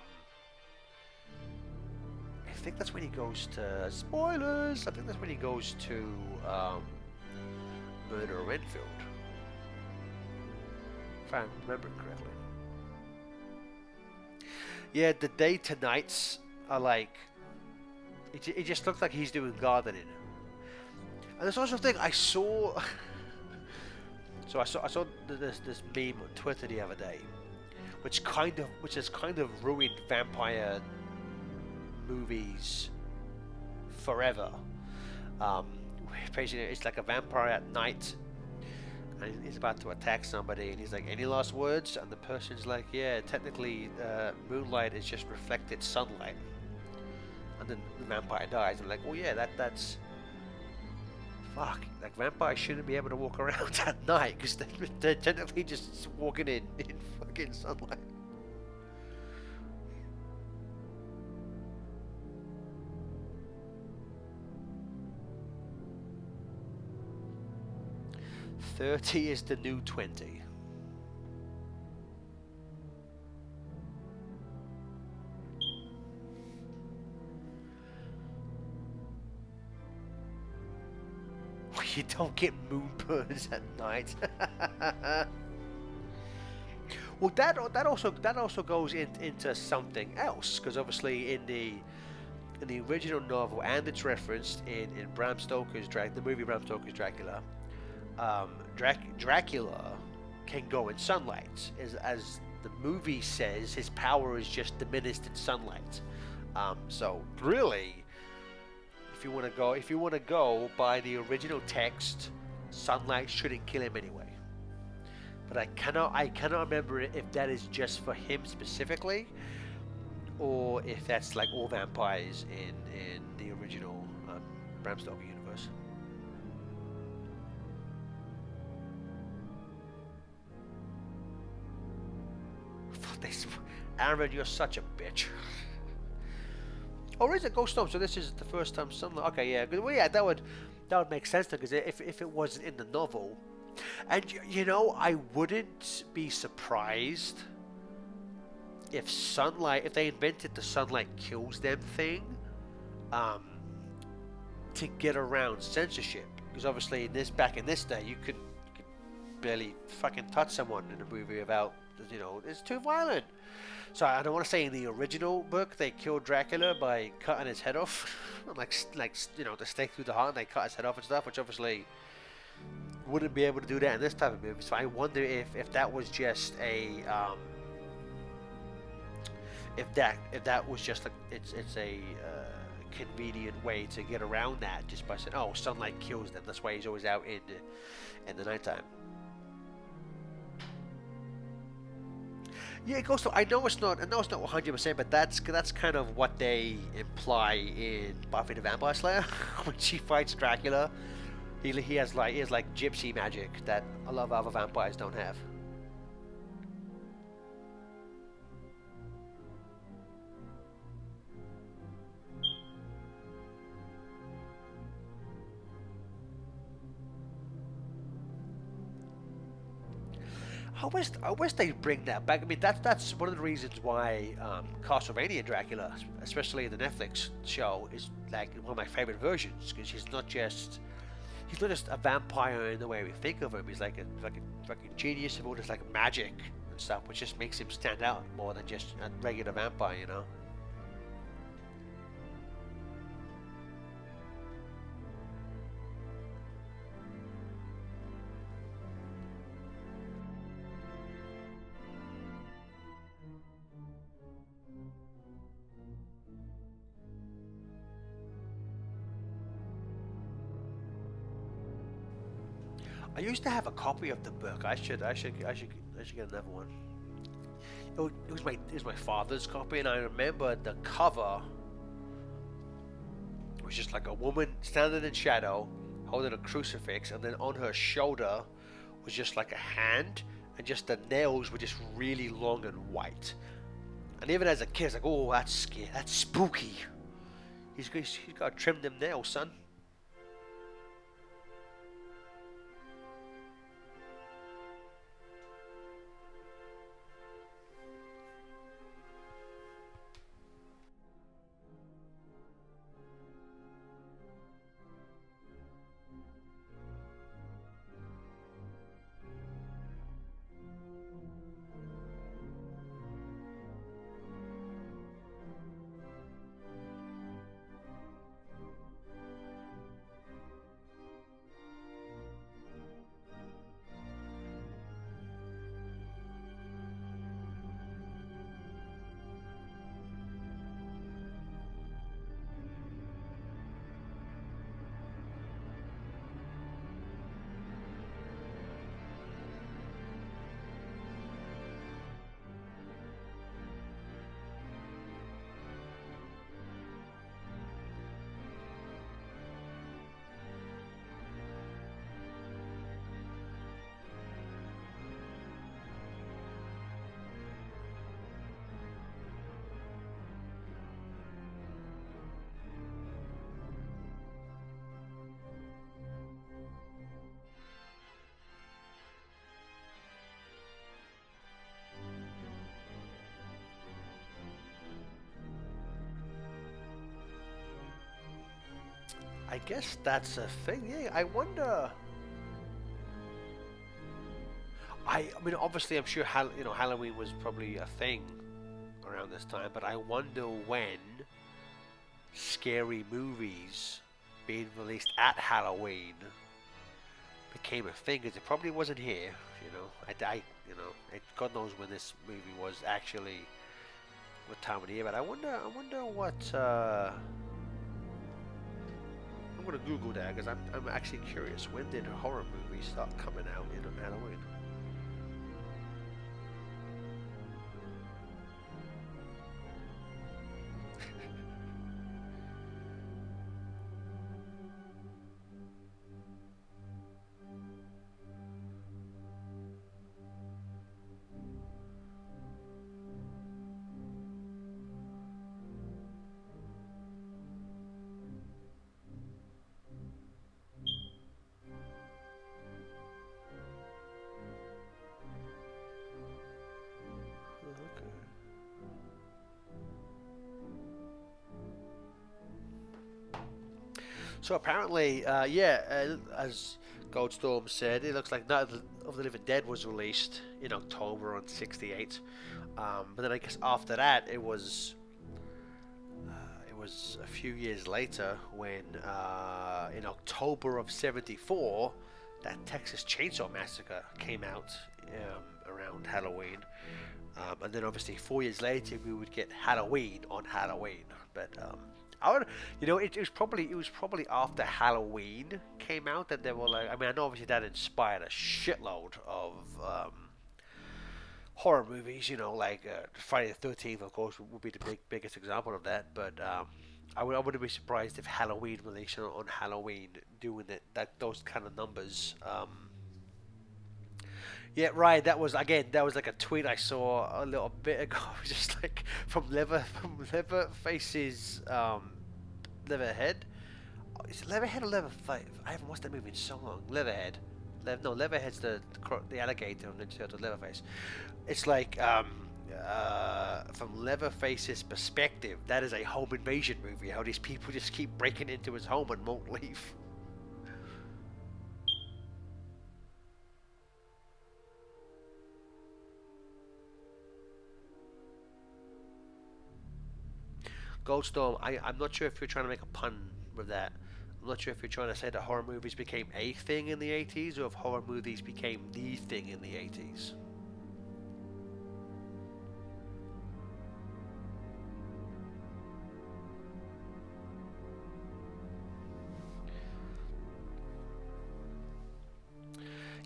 think that's when he goes to spoilers. I think that's when he goes to Murder Renfield, if I remember correctly. Yeah, the day to nights are like it just looks like he's doing gardening. And there's also a thing I saw. So I saw this meme on Twitter the other day, which has kind of ruined vampire movies forever. Basically, it's like a vampire at night, and he's about to attack somebody, and he's like, "Any last words?" And the person's like, "Yeah, technically, moonlight is just reflected sunlight." And then the vampire dies. I'm like, "Well, yeah, that's." Fuck, like vampires shouldn't be able to walk around at night because they're technically just walking in fucking sunlight. $30 is the new $20. You don't get moonburns at night. Well, that also goes into something else because obviously in the original novel and it's referenced in Bram Stoker's the movie Bram Stoker's Dracula. Dracula can go in sunlight, as the movie says. His power is just diminished in sunlight. So really, if you want to go by the original text, sunlight shouldn't kill him anyway. But I cannot remember if that is just for him specifically, or if that's like all vampires in the original Bram Stoker universe. Aaron, you're such a bitch. Or is it Ghost Storm? So this is the first time sunlight. Okay, yeah. Well, yeah, that would make sense because if it wasn't in the novel, and I wouldn't be surprised if they invented the sunlight kills them thing, to get around censorship. Because obviously back in this day, you could barely fucking touch someone in a movie without, it's too violent. So I don't want to say in the original book they killed Dracula by cutting his head off, like the stake through the heart, and they cut his head off and stuff, which obviously wouldn't be able to do that in this type of movie. So I wonder if that was just a if that was just it's a convenient way to get around that, just by saying, oh, sunlight kills them. That's why he's always out in the nighttime. Yeah, it goes to. I know it's not. I know it's not 100%, but that's kind of what they imply in Buffy the Vampire Slayer when she fights Dracula. He has like gypsy magic that a lot of other vampires don't have. I wish they bring that back. I mean, that's one of the reasons why Castlevania Dracula, especially the Netflix show, is like one of my favorite versions because he's not just a vampire in the way we think of him. He's like a genius of all this like magic and stuff, which just makes him stand out more than just a regular vampire, you know. I used to have a copy of the book. I should get another one. It was my father's copy, and I remember the cover was just like a woman standing in shadow, holding a crucifix, and then on her shoulder was just like a hand, and just the nails were just really long and white. And even as a kid, I was like, "Oh, that's scary. That's spooky." He's got to trim them nails, son. I guess that's a thing. Yeah, I wonder. I mean, obviously, I'm sure Halloween was probably a thing around this time, but I wonder when scary movies being released at Halloween became a thing, because it probably wasn't here. God knows when this movie was actually what time of the year. But I wonder what. I'm gonna Google that because I'm actually curious. When did horror movies start coming out in Halloween? Okay. So apparently, yeah, as Goldstorm said, it looks like Night of the Living Dead was released in October on '68. But then I guess after that, it was a few years later when in October of '74, that Texas Chainsaw Massacre came out around Halloween. And then obviously 4 years later we would get Halloween on Halloween. But I would, it was probably after Halloween came out that they were like. I mean, I know obviously that inspired a shitload of horror movies, like Friday the 13th, of course, would be the biggest example of that. But I wouldn't be surprised if Halloween released on Halloween doing those kind of numbers. Yeah, right. That was like a tweet I saw a little bit ago, just like from Leatherface's Leatherhead. Is it Leatherhead or Leatherface? I haven't watched that movie in so long. Leatherhead. No, Leatherhead's the alligator on Ninja Turtles. Leatherface. It's like from Leatherface's perspective, that is a home invasion movie. How these people just keep breaking into his home and won't leave. Goldstorm, I'm not sure if you're trying to make a pun with that. I'm not sure if you're trying to say that horror movies became a thing in the 80s or if horror movies became the thing in the 80s.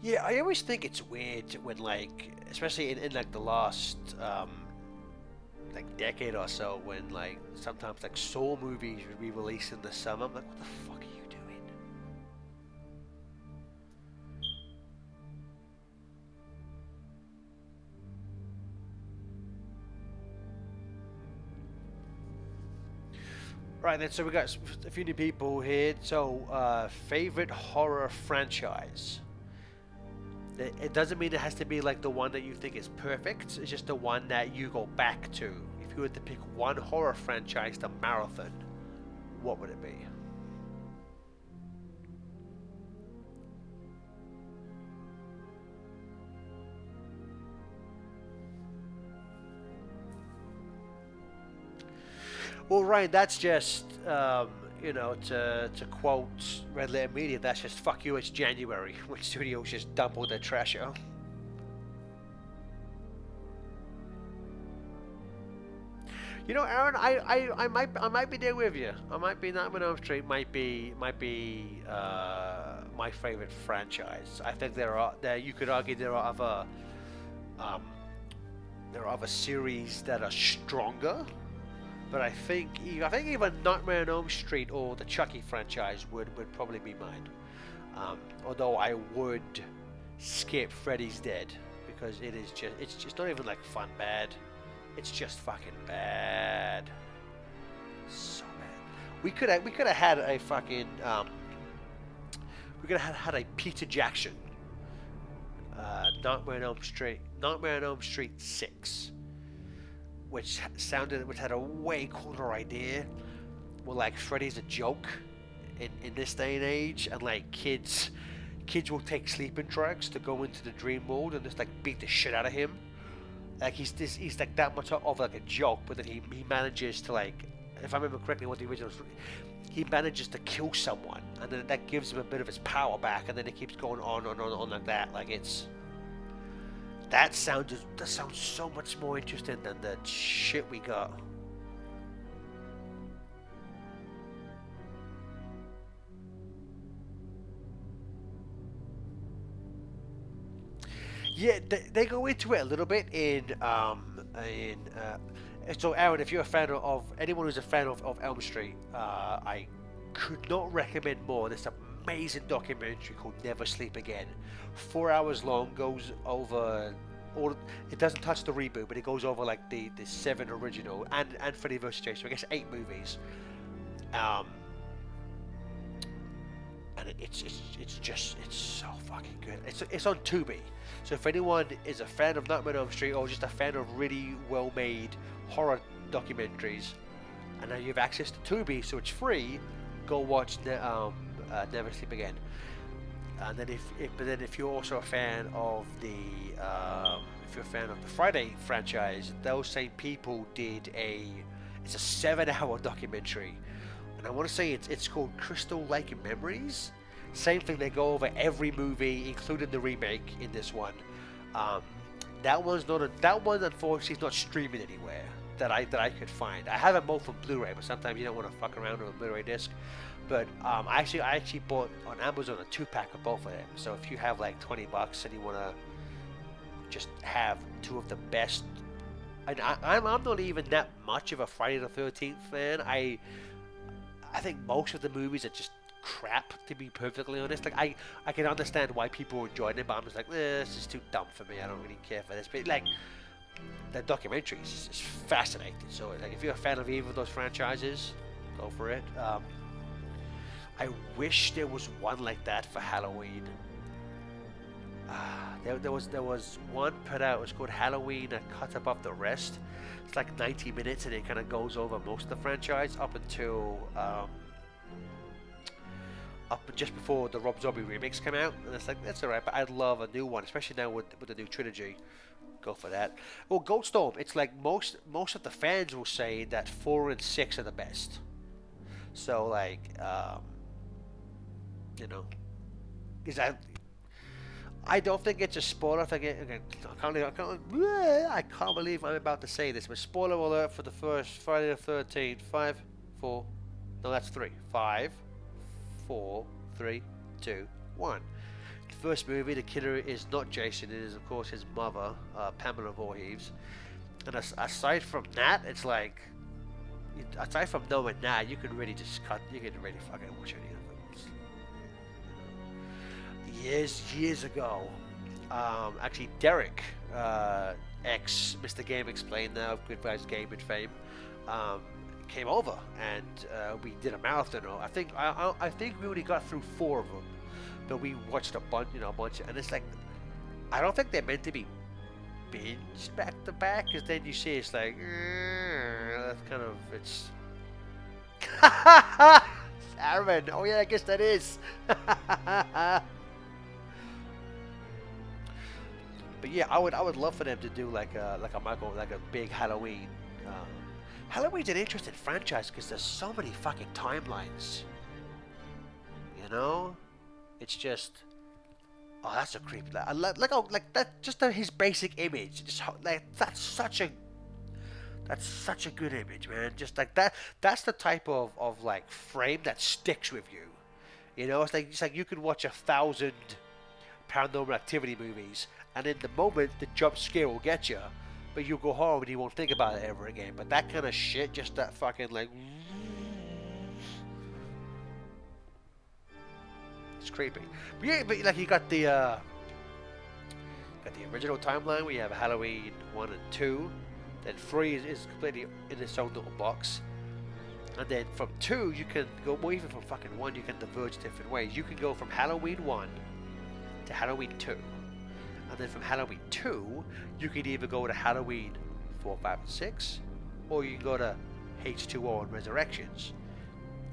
Yeah, I always think it's weird when, like, especially in like the last like decade or so, when like sometimes like Saw movies would be released in the summer. I'm like, what the fuck are you doing? Right then, so we got a few new people here. So, favorite horror franchise. It doesn't mean it has to be like the one that you think is perfect. It's just the one that you go back to. If you were to pick one horror franchise to marathon, what would it be? Well, Ryan, that's just to quote Red Letter Media, that's just fuck you. It's January when studios just dump all their trash out. Aaron, I might be there with you. I might be Nightmare on Elm Street. Might be my favorite franchise. I think there you could argue um, there are other series that are stronger, but I think even Nightmare on Elm Street or the Chucky franchise would probably be mine. Although I would skip Freddy's Dead because it's not even like fun bad. It's just fucking bad. So bad. We could have had a fucking we could have had a Peter Jackson Nightmare on Elm Street 6, which had a way cooler idea. Well, like Freddy's a joke in this day and age, and like kids will take sleeping drugs to go into the dream world and just like beat the shit out of him. Like he's like that much of like a joke, but then he manages to, like, if I remember correctly, what the original was, he manages to kill someone, and then that gives him a bit of his power back, and then it keeps going on and on like that. Like that sounds so much more interesting than the shit we got. Yeah, they go into it a little bit in so Aaron, if you're a fan of anyone who's a fan of Elm Street, I could not recommend more this amazing documentary called Never Sleep Again. 4 hours long, goes over all. It doesn't touch the reboot, but it goes over like the seven original and Freddy vs. Jason. So I guess 8 movies. Um, and it's so fucking good. It's on Tubi. So if anyone is a fan of Nightmare on Elm Street or just a fan of really well-made horror documentaries, and now you have access to Tubi, so it's free, go watch Never Sleep Again. And then if you're also a fan of if you're a fan of the Friday franchise, those same people did it's a 7-hour documentary, and I want to say it's called Crystal Lake Memories. Same thing, they go over every movie, including the remake in this one. Um, that one unfortunately is not streaming anywhere that I could find. I have them both on Blu-ray, but sometimes you don't want to fuck around with a Blu-ray disc. But I actually bought on Amazon a 2-pack of both of them. So if you have like $20 and you want to just have two of the best. And I'm not even that much of a Friday the 13th fan. I think most of the movies are just crap, to be perfectly honest. Like I can understand why people enjoyed it, but I'm just like, this is too dumb for me. I don't really care for this. But like the documentary is just fascinating. So like if you're a fan of either of those franchises, go for it. I wish there was one like that for Halloween. There was one put out. It was called Halloween Cut Above the Rest. It's like 90 minutes, and it kind of goes over most of the franchise up until up just before the Rob Zombie remix came out. And it's like that's alright, but I'd love a new one, especially now with the new trilogy. Go for that. Well, Goldstorm. It's like most of the fans will say that 4 and 6 are the best. So like, you know, is that I don't think it's a spoiler. Again, I can't believe I'm about to say this, but spoiler alert for the first Friday the 13th. 5, 4, no, that's 3. 5, 4, 3, 2, 1. The first movie, the killer is not Jason. It is, of course, his mother, Pamela Voorhees. And aside from that, it's like, aside from knowing that, you can really just cut. You can really fucking watch any of them. Years ago, actually Derek, ex Mr. Game Explained now of Goodbyes Gaming fame, came over and we did a marathon. I think we only got through 4 of them, but we watched a bunch, and it's like I don't think they're meant to be binged back to back, because then you see it's like that's kind of it's. Aaron, oh yeah, I guess that is. But yeah, I would love for them to do like a big Halloween. Halloween's an interesting franchise because there's so many fucking timelines. You know, it's just that's a creepy. Like that, just his basic image. Just like that's such a good image, man. Just like that. That's the type of like frame that sticks with you. You know, it's like you could watch 1,000 Paranormal Activity movies, and in the moment the jump scare will get you, but you'll go home and you won't think about it ever again. But that kind of shit, just that fucking like, it's creepy. But yeah, but like you got the original timeline where you have Halloween 1 and 2, then 3 is completely in its own little box. And then from 2, you can go, well, even from fucking 1, you can diverge different ways. You can go from Halloween 1 to Halloween 2. And then from Halloween 2, you can either go to Halloween 4, 5, and 6, or you can go to H2O and Resurrections.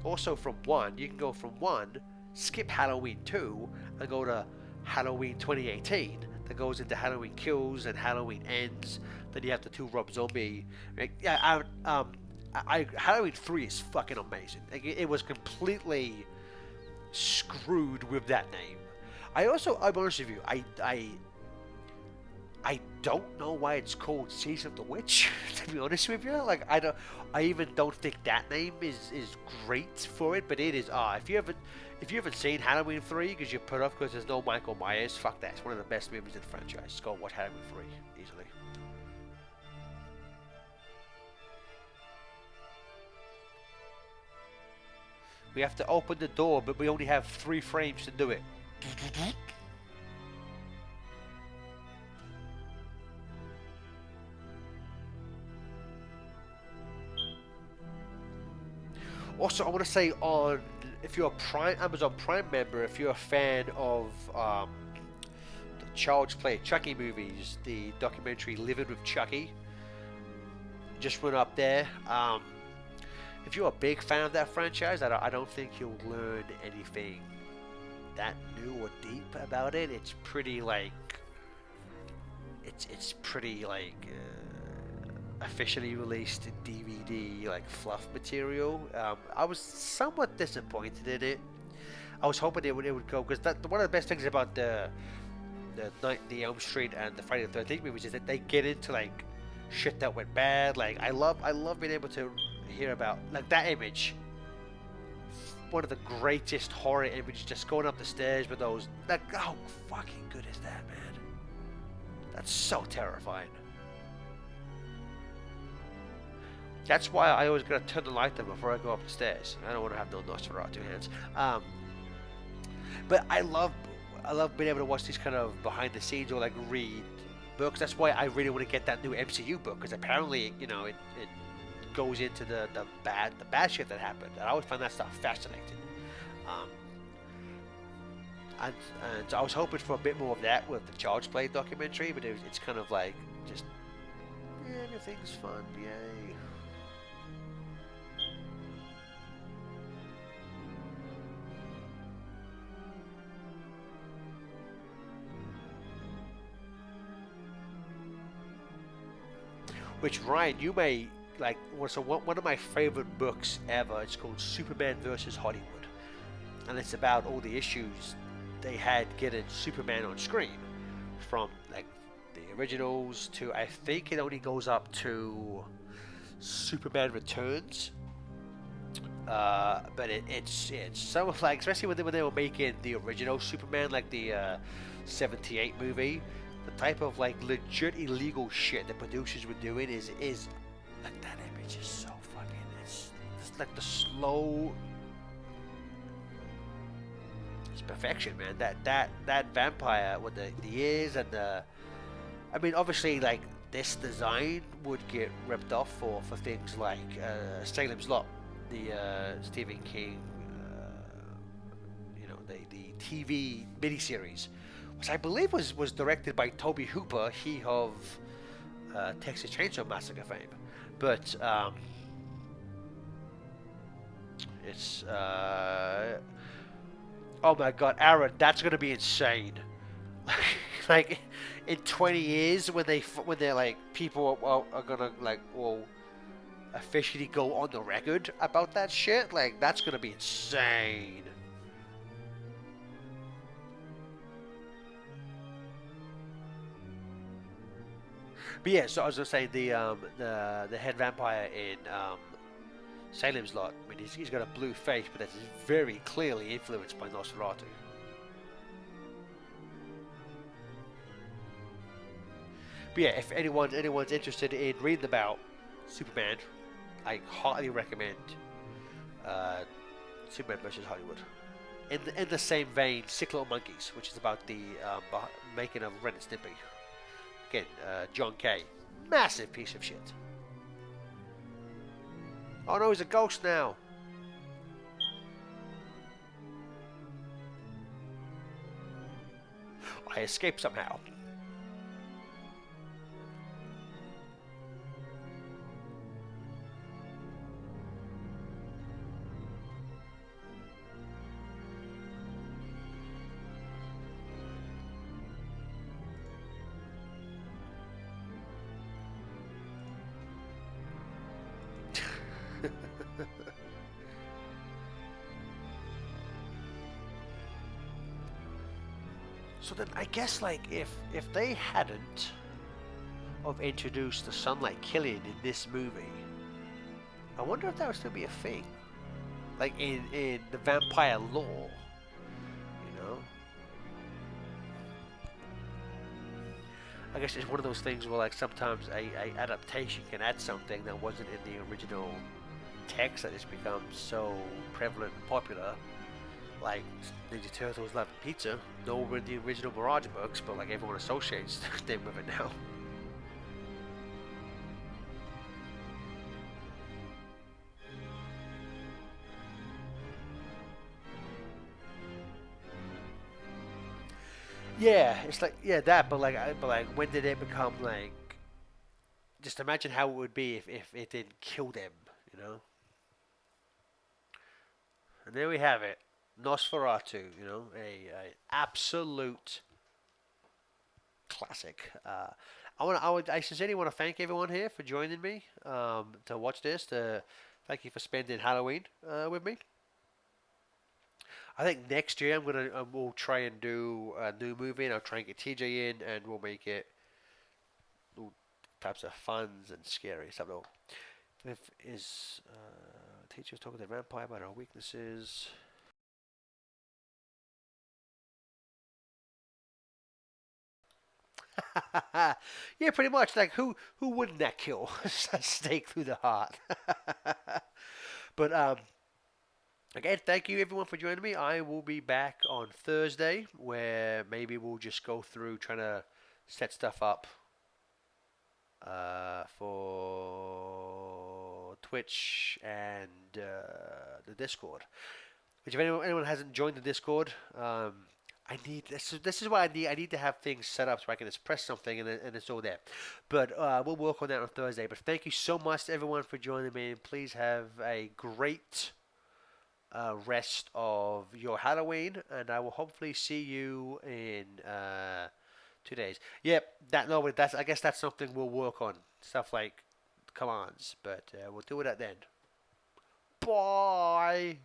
Also from 1, you can go from 1, skip Halloween 2, and go to Halloween 2018. That goes into Halloween Kills and Halloween Ends. Then you have the 2 Rob Zombie. Yeah, Halloween 3 is fucking amazing. It was completely screwed with that name. I'm honest with you, I don't know why it's called Season of the Witch, to be honest with you. Like, I even don't think that name is great for it, but it is. If you haven't seen Halloween 3 because you're put off because there's no Michael Myers, fuck that. It's one of the best movies in the franchise. Just go watch Halloween 3 easily. We have to open the door, but we only have 3 frames to do it. Also, I want to say if you're a Amazon Prime member, if you're a fan of the Child's Play Chucky movies, the documentary Living with Chucky just went up there. If you're a big fan of that franchise, I don't think you'll learn anything that new or deep about it. It's pretty like it's pretty like officially released DVD like fluff material. I was somewhat disappointed in it. I was hoping it would go, because one of the best things about the Night in the Elm Street and the Friday the 13th movies is that they get into like shit that went bad. Like I love being able to hear about like that image. One of the greatest horror images, just going up the stairs with those. Like, how fucking good is that, man? That's so terrifying. That's why I always gotta turn the light on before I go up the stairs. I don't want to have no Nosferatu hands. But I love being able to watch these kind of behind the scenes or like read books. That's why I really want to get that new MCU book because apparently it goes into the bad shit that happened. I always find that stuff fascinating. Um, and, and I was hoping for a bit more of that with the Charge Play documentary, but it's kind of like just yeah, everything's fun, yay. Which Ryan, you may like. So one of my favorite books ever. It's called Superman versus Hollywood, and it's about all the issues they had getting Superman on screen, from like the originals to I think it only goes up to Superman Returns. But it's so like especially when they were making the original Superman like the '78 movie, the type of like legit illegal shit the producers were doing is like that image is so fucking it's like the slow it's perfection, man. That vampire with the ears and the I mean obviously like this design would get ripped off for things like Salem's Lot, the Stephen King, the TV miniseries, which I believe was directed by Toby Hooper, he of Texas Chainsaw Massacre fame. But it's oh my god, Aaron, that's gonna be insane. Like in 20 years when they're like people are gonna like will officially go on the record about that shit, like that's gonna be insane. But yeah, so I was gonna say the head vampire in Salem's Lot. I mean, he's got a blue face, but that's very clearly influenced by Nosferatu. But yeah, if anyone's interested in reading about Superman, I highly recommend uh, Superman versus Hollywood. In the same vein, Sick Little Monkeys, which is about the making of Ren and Stimpy. Again, John Kay, massive piece of shit. Oh no, he's a ghost now. I escaped somehow. So then I guess like if they hadn't of introduced the sunlight killing in this movie, I wonder if that would still be a thing. Like in the vampire lore, you know? I guess it's one of those things where like sometimes a adaptation can add something that wasn't in the original text that has become so prevalent and popular. Like Ninja Turtles loving pizza, no were in the original Mirage books, but like everyone associates them with it now. Yeah, it's like yeah that, but like when did it become like? Just imagine how it would be if it didn't kill them, you know. And there we have it, Nosferatu, a absolute classic. I sincerely want to thank everyone here for joining me to watch this. To thank you for spending Halloween with me. I think next year we'll try and do a new movie, and I'll try and get TJ in, and we'll make it all types of funs and scary stuff. If is teachers talking to the vampire about our weaknesses. Yeah, pretty much. Like who wouldn't that kill a stake through the heart? But again, thank you everyone for joining me. I will be back on Thursday, where maybe we'll just go through trying to set stuff up for Twitch and the Discord. Which if anyone hasn't joined the Discord, I need this is why I need to have things set up so I can just press something and it's all there. But we'll work on that on Thursday. But thank you so much to everyone for joining me. And please have a great rest of your Halloween, and I will hopefully see you in 2 days. Yep, that no, but that's I guess that's something we'll work on. Stuff like commands, but we'll do it at then. Bye.